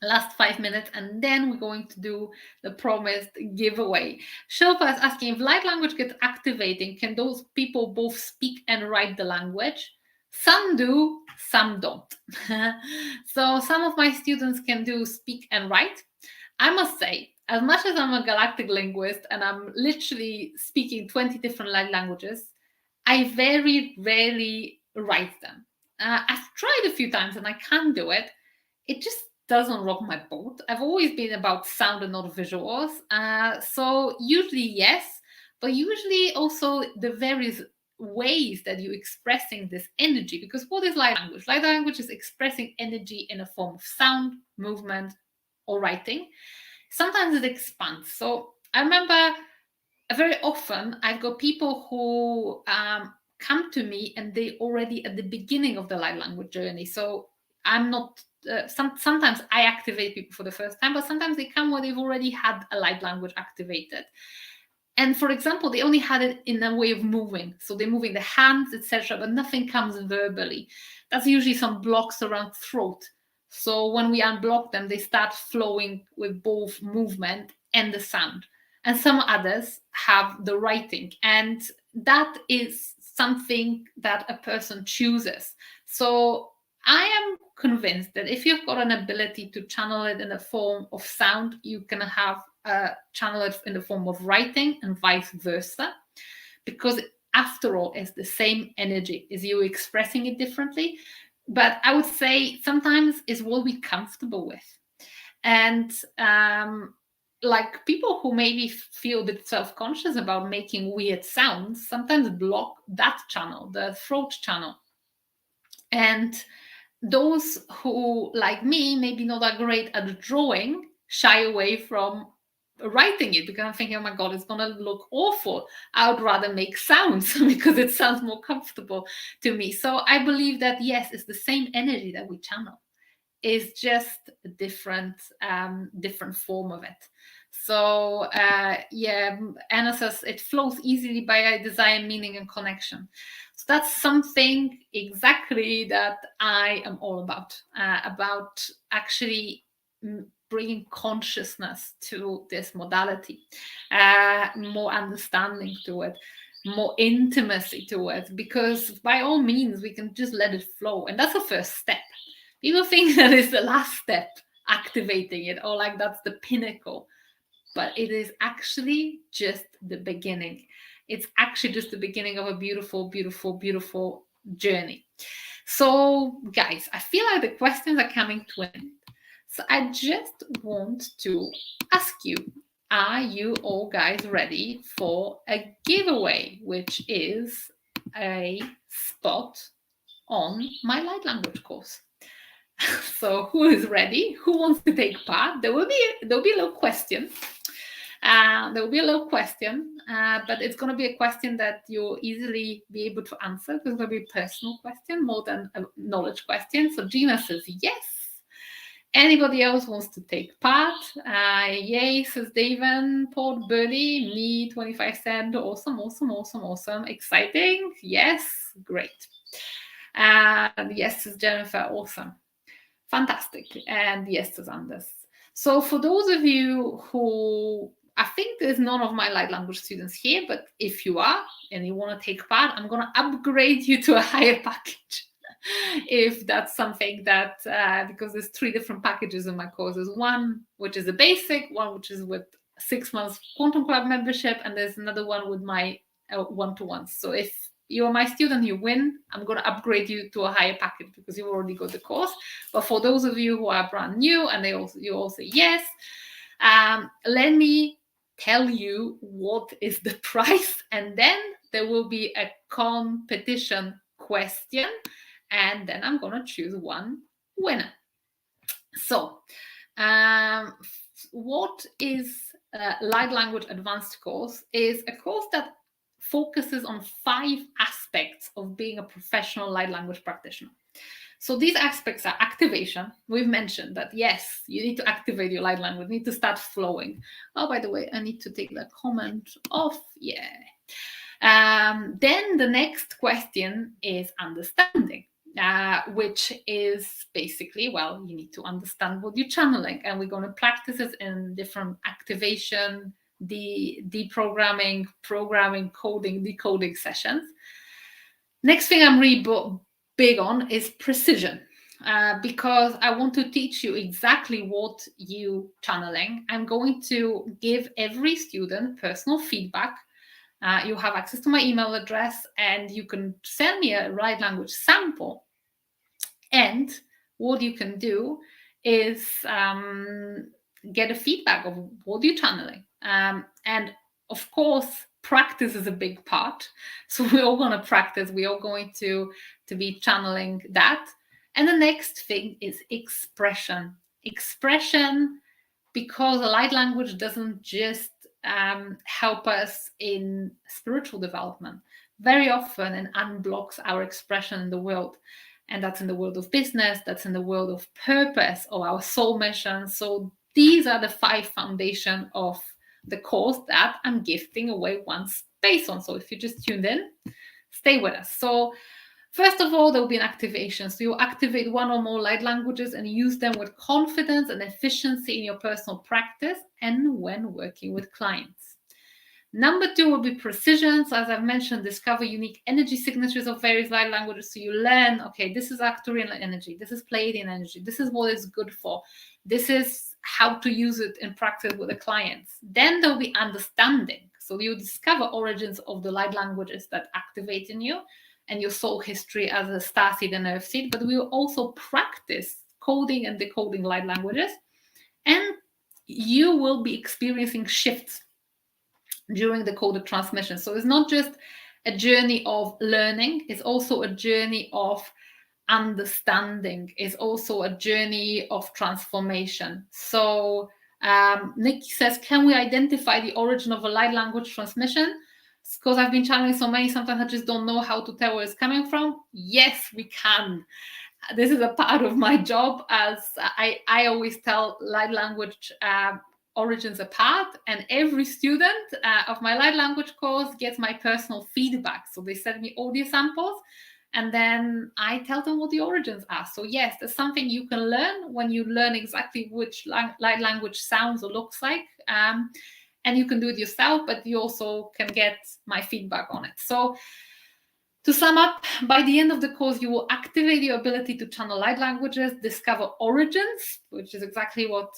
[SPEAKER 1] last 5 minutes, and then we're going to do the promised giveaway. Shilpa is asking, if light language gets activating, can those people both speak and write the language? Some do, some don't. So some of my students can do speak and write. I must say, as much as I'm a galactic linguist and I'm literally speaking 20 different light languages, I very rarely write them. I've tried a few times and I can't do it. It just doesn't rock my boat. I've always been about sound and not visuals. So usually yes, but usually also the various ways that you're expressing this energy. Because what is light language? Light language is expressing energy in a form of sound, movement, or writing. Sometimes it expands. So I remember very often I've got people who come to me and they already at the beginning of the light language journey. So I'm not sometimes I activate people for the first time, but sometimes they come where they've already had a light language activated. And for example, they only had it in a way of moving. So they're moving the hands, etc., but nothing comes verbally. That's usually some blocks around throat. So when we unblock them, they start flowing with both movement and the sound. And some others have the writing. And that is something that a person chooses. So I am convinced that if you've got an ability to channel it in the form of sound, you can have channel it in the form of writing and vice versa, because after all, it's the same energy. Is you expressing it differently? But I would say sometimes is what we're comfortable with. And like people who maybe feel a bit self-conscious about making weird sounds sometimes block that channel, the throat channel. And those who, like me, maybe not that great at drawing, shy away from writing it because I'm thinking, oh my God, it's going to look awful. I would rather make sounds because it sounds more comfortable to me. So I believe that, yes, it's the same energy that we channel. It's just a different form of it. So yeah, Anna says it flows easily by desire, meaning, and connection. So that's something exactly that I am all about actually bringing consciousness to this modality, more understanding to it, more intimacy to it, because by all means we can just let it flow, and that's the first step. People think that is the last step, activating it, or like that's the pinnacle, but it is actually just the beginning. It's actually just the beginning of a beautiful, beautiful, beautiful journey. So, guys, I feel like the questions are coming to an end. So, I just want to ask you, are you all guys ready for a giveaway, which is a spot on my light language course? So who is ready? Who wants to take part? There'll be a little question. There will be a little question, but it's going to be a question that you'll easily be able to answer. It's going to be a personal question more than a knowledge question. So Gina says yes. Anybody else wants to take part? Yay, says Daven, Port Burley, me, 25 cent. Awesome, awesome, awesome, awesome. Exciting. Yes, great. Yes, says Jennifer, awesome. Fantastic. And yes, says Anders. So for those of you who, I think there's none of my light language students here, but if you are and you want to take part, I'm going to upgrade you to a higher package. If that's something that, because there's 3 different packages in my courses, one which is a basic, one which is with 6 months Quantum Club membership, and there's another one with my one-to-ones. So if you're my student, you win, I'm going to upgrade you to a higher package because you've already got the course. But for those of you who are brand new and you all say yes, let me tell you what is the price, and then there will be a competition question, and then I'm going to choose one winner. So what is Light Language Advanced course? Is a course that focuses on 5 aspects of being a professional light language practitioner. So these aspects are activation. We've mentioned that, yes, you need to activate your light language, you need to start flowing. Oh, by the way, I need to take that comment off. Yeah. Then the next question is understanding. which is basically, well, you need to understand what you're channeling, and we're going to practice it in different activation, deprogramming, programming, coding, decoding sessions. Next thing I'm really big on is precision. Because I want to teach you exactly what you channeling. I'm going to give every student personal feedback. You have access to my email address, and you can send me a light language sample. And what you can do is get a feedback of what you're channeling. And of course, practice is a big part. So we're all going to practice. We're all going to be channeling that. And the next thing is expression. Expression, because light language doesn't just help us in spiritual development. Very often it unblocks our expression in the world. And that's in the world of business, that's in the world of purpose, or our soul mission. So these are the 5 foundations of the course that I'm gifting away once based on. So if you just tuned in, stay with us. So first of all, there will be an activation. So you activate one or more light languages and use them with confidence and efficiency in your personal practice and when working with clients. Number 2 will be precision. So as I've mentioned, discover unique energy signatures of various light languages. So you learn, okay, this is Arcturian energy, this is Pleiadian energy, this is what it's good for, this is how to use it in practice with the clients. Then there'll be understanding. So you discover origins of the light languages that activate in you and your soul history as a starseed and earth seed. But we will also practice coding and decoding light languages. And you will be experiencing shifts during the coded transmission. So it's not just a journey of learning, it's also a journey of understanding, it's also a journey of transformation. So Nikki says, can we identify the origin of a light language transmission? Because I've been channeling so many, sometimes I just don't know how to tell where it's coming from. Yes, we can. This is a part of my job, as I always tell light language origins apart, and every student of my light language course gets my personal feedback. So they send me audio samples, and then I tell them what the origins are. So yes, there's something you can learn when you learn exactly which light language sounds or looks like. And you can do it yourself, but you also can get my feedback on it. So to sum up, by the end of the course, you will activate your ability to channel light languages, discover origins, which is exactly what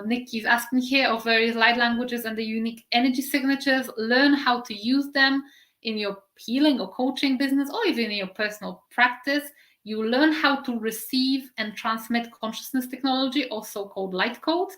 [SPEAKER 1] Nikki's asking here, of various light languages and the unique energy signatures, learn how to use them in your healing or coaching business, or even in your personal practice. You learn how to receive and transmit consciousness technology, also called light codes,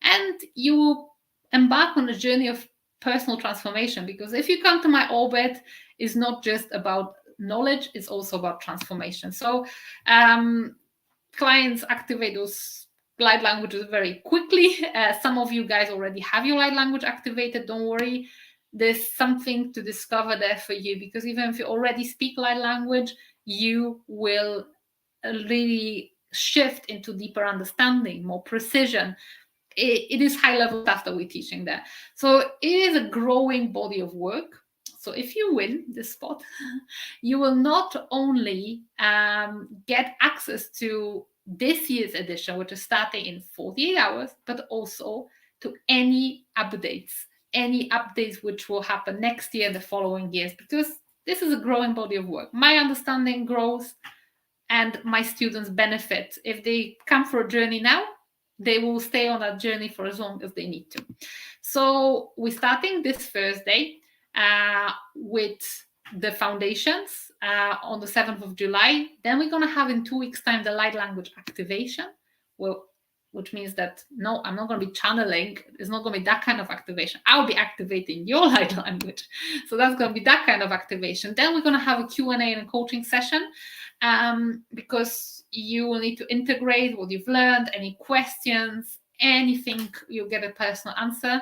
[SPEAKER 1] and you will embark on a journey of personal transformation, because if you come to my orbit, it's not just about knowledge, it's also about transformation. So clients activate those light languages very quickly. Some of you guys already have your light language activated. Don't worry, there's something to discover there for you, because even if you already speak light language, you will really shift into deeper understanding, more precision. It is high level stuff that we're teaching there. So it is a growing body of work. So if you win this spot, you will not only get access to this year's edition, which is starting in 48 hours, but also to any updates which will happen next year and the following years, because this is a growing body of work. My understanding grows and my students benefit. If they come for a journey now, they will stay on that journey for as long as they need to. So we're starting this Thursday with the foundations on the 7th of July. Then we're going to have in 2 weeks' time the light language activation, which means that no, I'm not going to be channeling. It's not going to be that kind of activation. I'll be activating your light language. So that's going to be that kind of activation. Then we're going to have a Q&A and a coaching session, because you will need to integrate what you've learned, any questions, anything, you'll get a personal answer.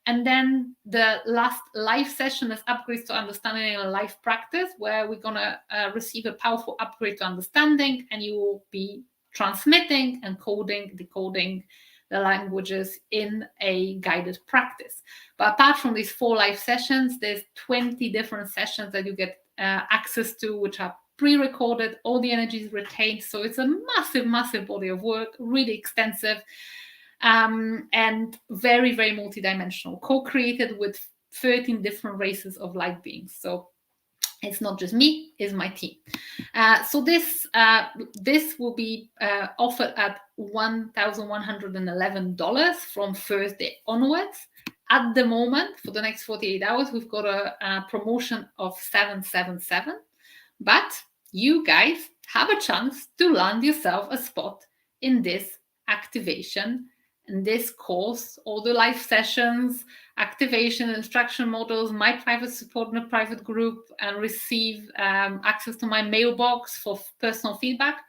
[SPEAKER 1] And then the last live session is upgrades to understanding a life practice, where we're going to receive a powerful upgrade to understanding, and you will be transmitting and decoding the languages in a guided practice. But apart from these 4 live sessions, there's 20 different sessions that you get access to, which are pre-recorded, all the energy is retained. So it's a massive, massive body of work, really extensive, and very, very multidimensional, co-created with 13 different races of light beings. So it's not just me, it's my team. So this will be offered at $1,111 from Thursday onwards. At the moment, for the next 48 hours, we've got a promotion of $777. But you guys have a chance to land yourself a spot in this activation, in this course, all the live sessions, activation, instruction models, my private support in a private group, and receive access to my mailbox for personal feedback,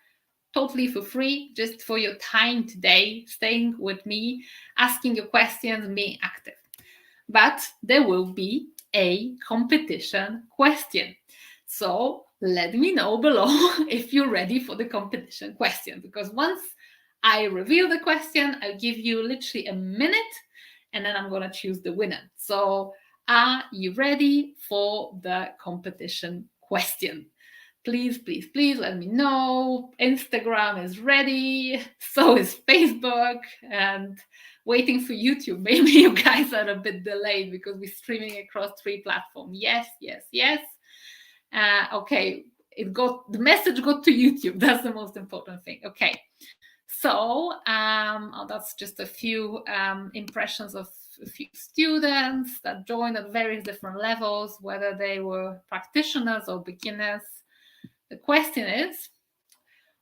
[SPEAKER 1] totally for free, just for your time today, staying with me, asking your questions, being active. But there will be a competition question. So let me know below if you're ready for the competition question, because once I reveal the question, I'll give you literally a minute, and then I'm going to choose the winner. So are you ready for the competition question? Please, please, please let me know. Instagram is ready. So is Facebook. And waiting for YouTube. Maybe you guys are a bit delayed because we're streaming across 3 platforms. Yes, yes, yes. Okay, the message got to YouTube. That's the most important thing. Okay. So that's just a few impressions of a few students that joined at various different levels, whether they were practitioners or beginners. The question is,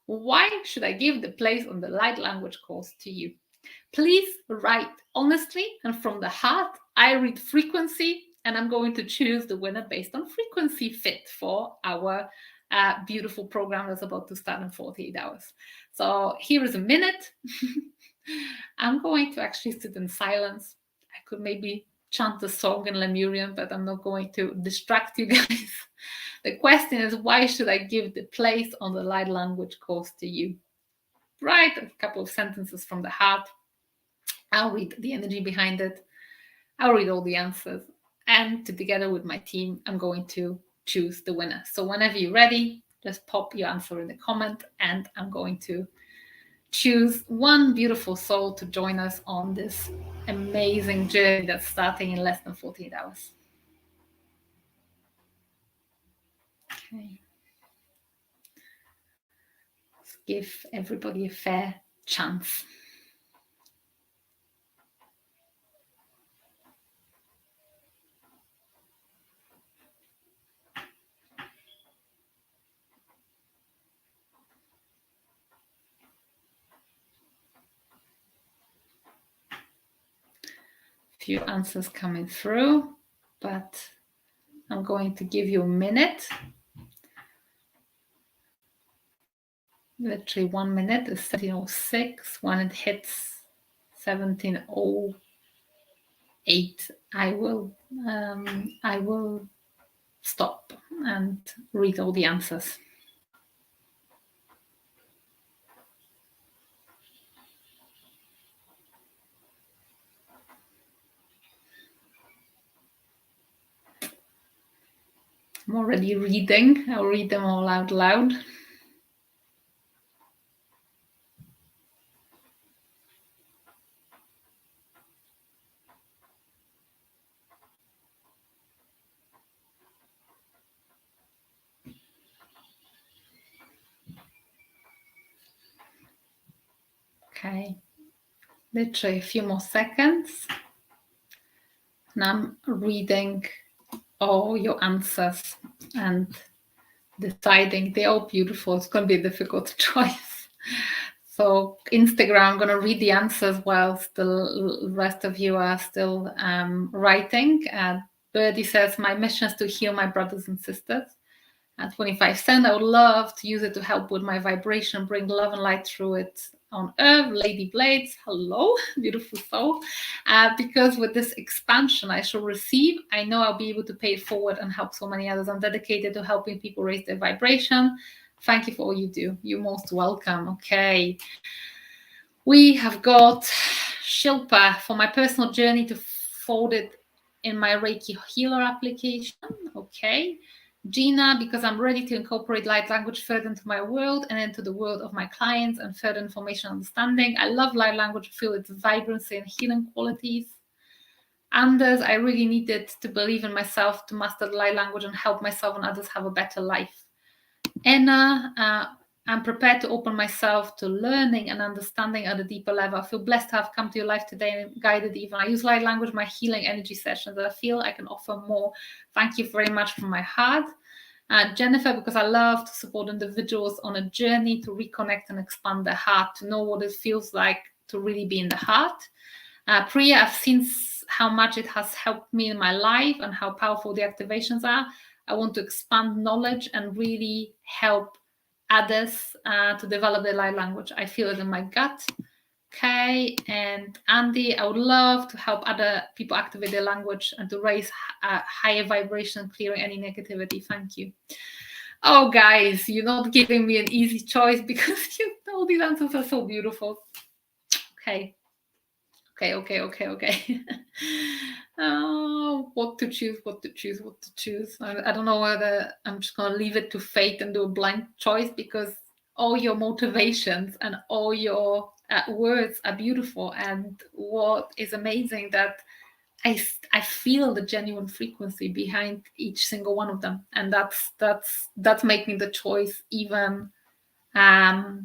[SPEAKER 1] why should I give the place on the light language course to you? Please write honestly and from the heart. I read frequency, and I'm going to choose the winner based on frequency fit for our beautiful program that's about to start in 48 hours. So here is a minute. I'm going to actually sit in silence. I could maybe chant a song in Lemurian, but I'm not going to distract you guys. The question is, why should I give the place on the light language course to you? Write a couple of sentences from the heart. I'll read the energy behind it. I'll read all the answers. And together with my team, I'm going to choose the winner. So whenever you're ready, just pop your answer in the comment, and I'm going to choose one beautiful soul to join us on this amazing journey that's starting in less than 48 hours. Okay. Let's give everybody a fair chance. Few answers coming through, but I'm going to give you a minute. Literally 1 minute is 17:06. When it hits 17:08, I will stop and read all the answers. I'm already reading. I'll read them all out loud. Okay, literally a few more seconds. And I'm reading all your answers and deciding. They're all beautiful. It's going to be a difficult choice. So Instagram, I'm going to read the answers whilst the rest of you are still writing. Birdie says, my mission is to heal my brothers and sisters. At 25 cents, I would love to use it to help with my vibration, bring love and light through it on earth. Lady Blades, hello, beautiful soul. Because with this expansion I shall receive, I know I'll be able to pay it forward and help so many others. I'm dedicated to helping people raise their vibration. Thank you for all you do. You're most welcome. Okay. We have got Shilpa for my personal journey to fold it in my Reiki healer application. Okay. Gina, because I'm ready to incorporate light language further into my world and into the world of my clients and further information understanding. I love light language, feel its vibrancy and healing qualities. Anders, I really needed to believe in myself to master the light language and help myself and others have a better life. Anna, I'm prepared to open myself to learning and understanding at a deeper level. I feel blessed to have come to your life today and guided even. I use light language in my healing energy sessions that I feel I can offer more. Thank you very much from my heart. Jennifer, because I love to support individuals on a journey to reconnect and expand their heart, to know what it feels like to really be in the heart. Priya, I've seen how much it has helped me in my life and how powerful the activations are. I want to expand knowledge and really help others to develop their light language. I feel it in my gut. Okay, and Andy, I would love to help other people activate their language and to raise higher vibration, clearing any negativity. Thank you. Oh, guys, you're not giving me an easy choice because you know these answers are so beautiful. Okay. Oh, what to choose. I don't know whether I'm just going to leave it to fate and do a blind choice, because all your motivations and all your words are beautiful. And what is amazing that I feel the genuine frequency behind each single one of them. And that's making the choice even harder.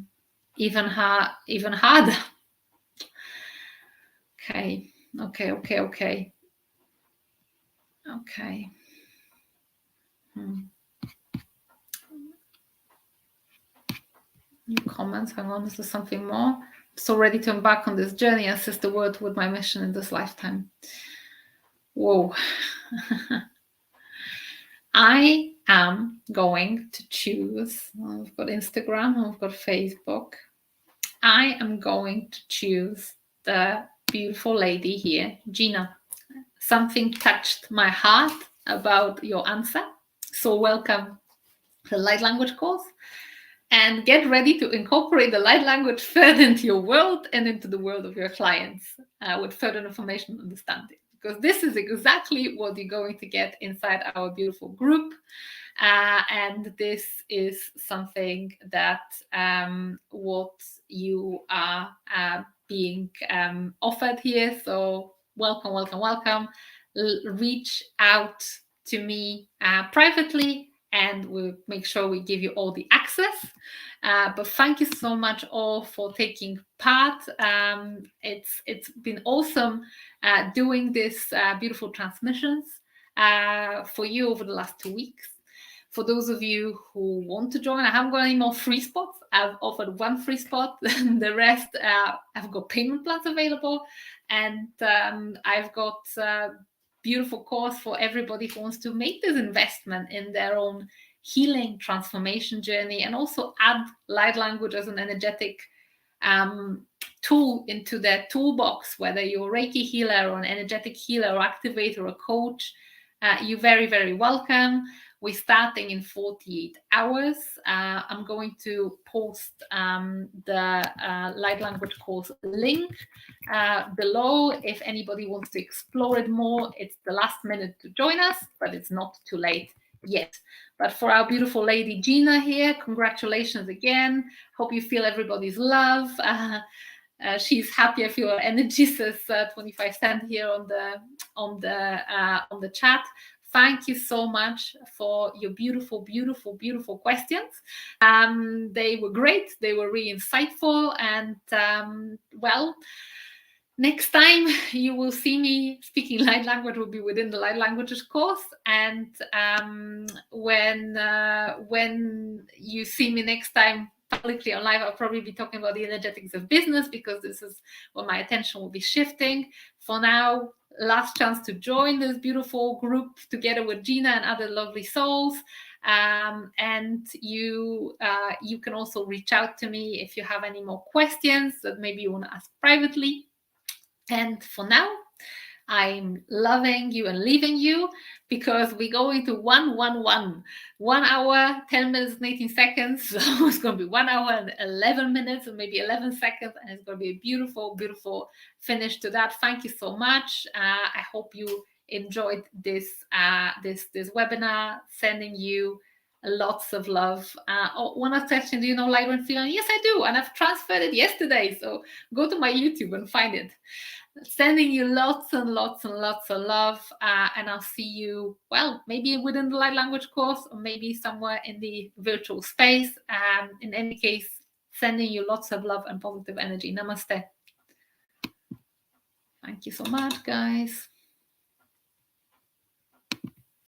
[SPEAKER 1] Okay. New comments. Hang on, is there something more? So ready to embark on this journey and assist the world with my mission in this lifetime. Whoa. I am going to choose. I've got Instagram and I've got Facebook. I am going to choose the beautiful lady here, Gina. Something touched my heart about your answer. So welcome to the Light Language course. And get ready to incorporate the light language further into your world and into the world of your clients with further information and understanding. Because this is exactly what you're going to get inside our beautiful group. And this is something that what you are being offered here. So welcome. Reach out to me privately, and we'll make sure we give you all the access. But thank you so much all for taking part. It's been awesome doing this beautiful transmissions for you over the last 2 weeks. For those of you who want to join, I haven't got any more free spots. I've offered 1 free spot. The rest, I've got payment plans available. And I've got beautiful course for everybody who wants to make this investment in their own healing transformation journey, and also add light language as an energetic tool into their toolbox, whether you're a Reiki healer or an energetic healer or activator or a coach. You're very, very welcome. We're starting in 48 hours. I'm going to post the light language course link below. If anybody wants to explore it more, it's the last minute to join us, but it's not too late yet. But for our beautiful lady Gina here, congratulations again. Hope you feel everybody's love. She's happy. I feel her energy, says 25 cents here on the chat. Thank you so much for your beautiful questions. They were great. They were really insightful. And well, next time you will see me speaking light language will be within the light languages course. And when you see me next time publicly on live, I'll probably be talking about the energetics of business, because this is where my attention will be shifting. For now, last chance to join this beautiful group together with Gina and other lovely souls. And you can also reach out to me if you have any more questions that maybe you want to ask privately. And for now, I'm loving you and leaving you, because we're going to 1 hour, 10 minutes and 18 seconds. So it's going to be 1 hour and 11 minutes and maybe 11 seconds. And it's going to be a beautiful finish to that. Thank you so much. I hope you enjoyed this this webinar. Sending you lots of love. One last question: do you know Light When Feeling? Yes, I do, and I've transferred it yesterday. So go to my YouTube and find it. Sending you lots and lots and lots of love, and I'll see you, well, maybe within the light language course, or maybe somewhere in the virtual space. In any case, sending you lots of love and positive energy. Namaste. Thank you so much, guys.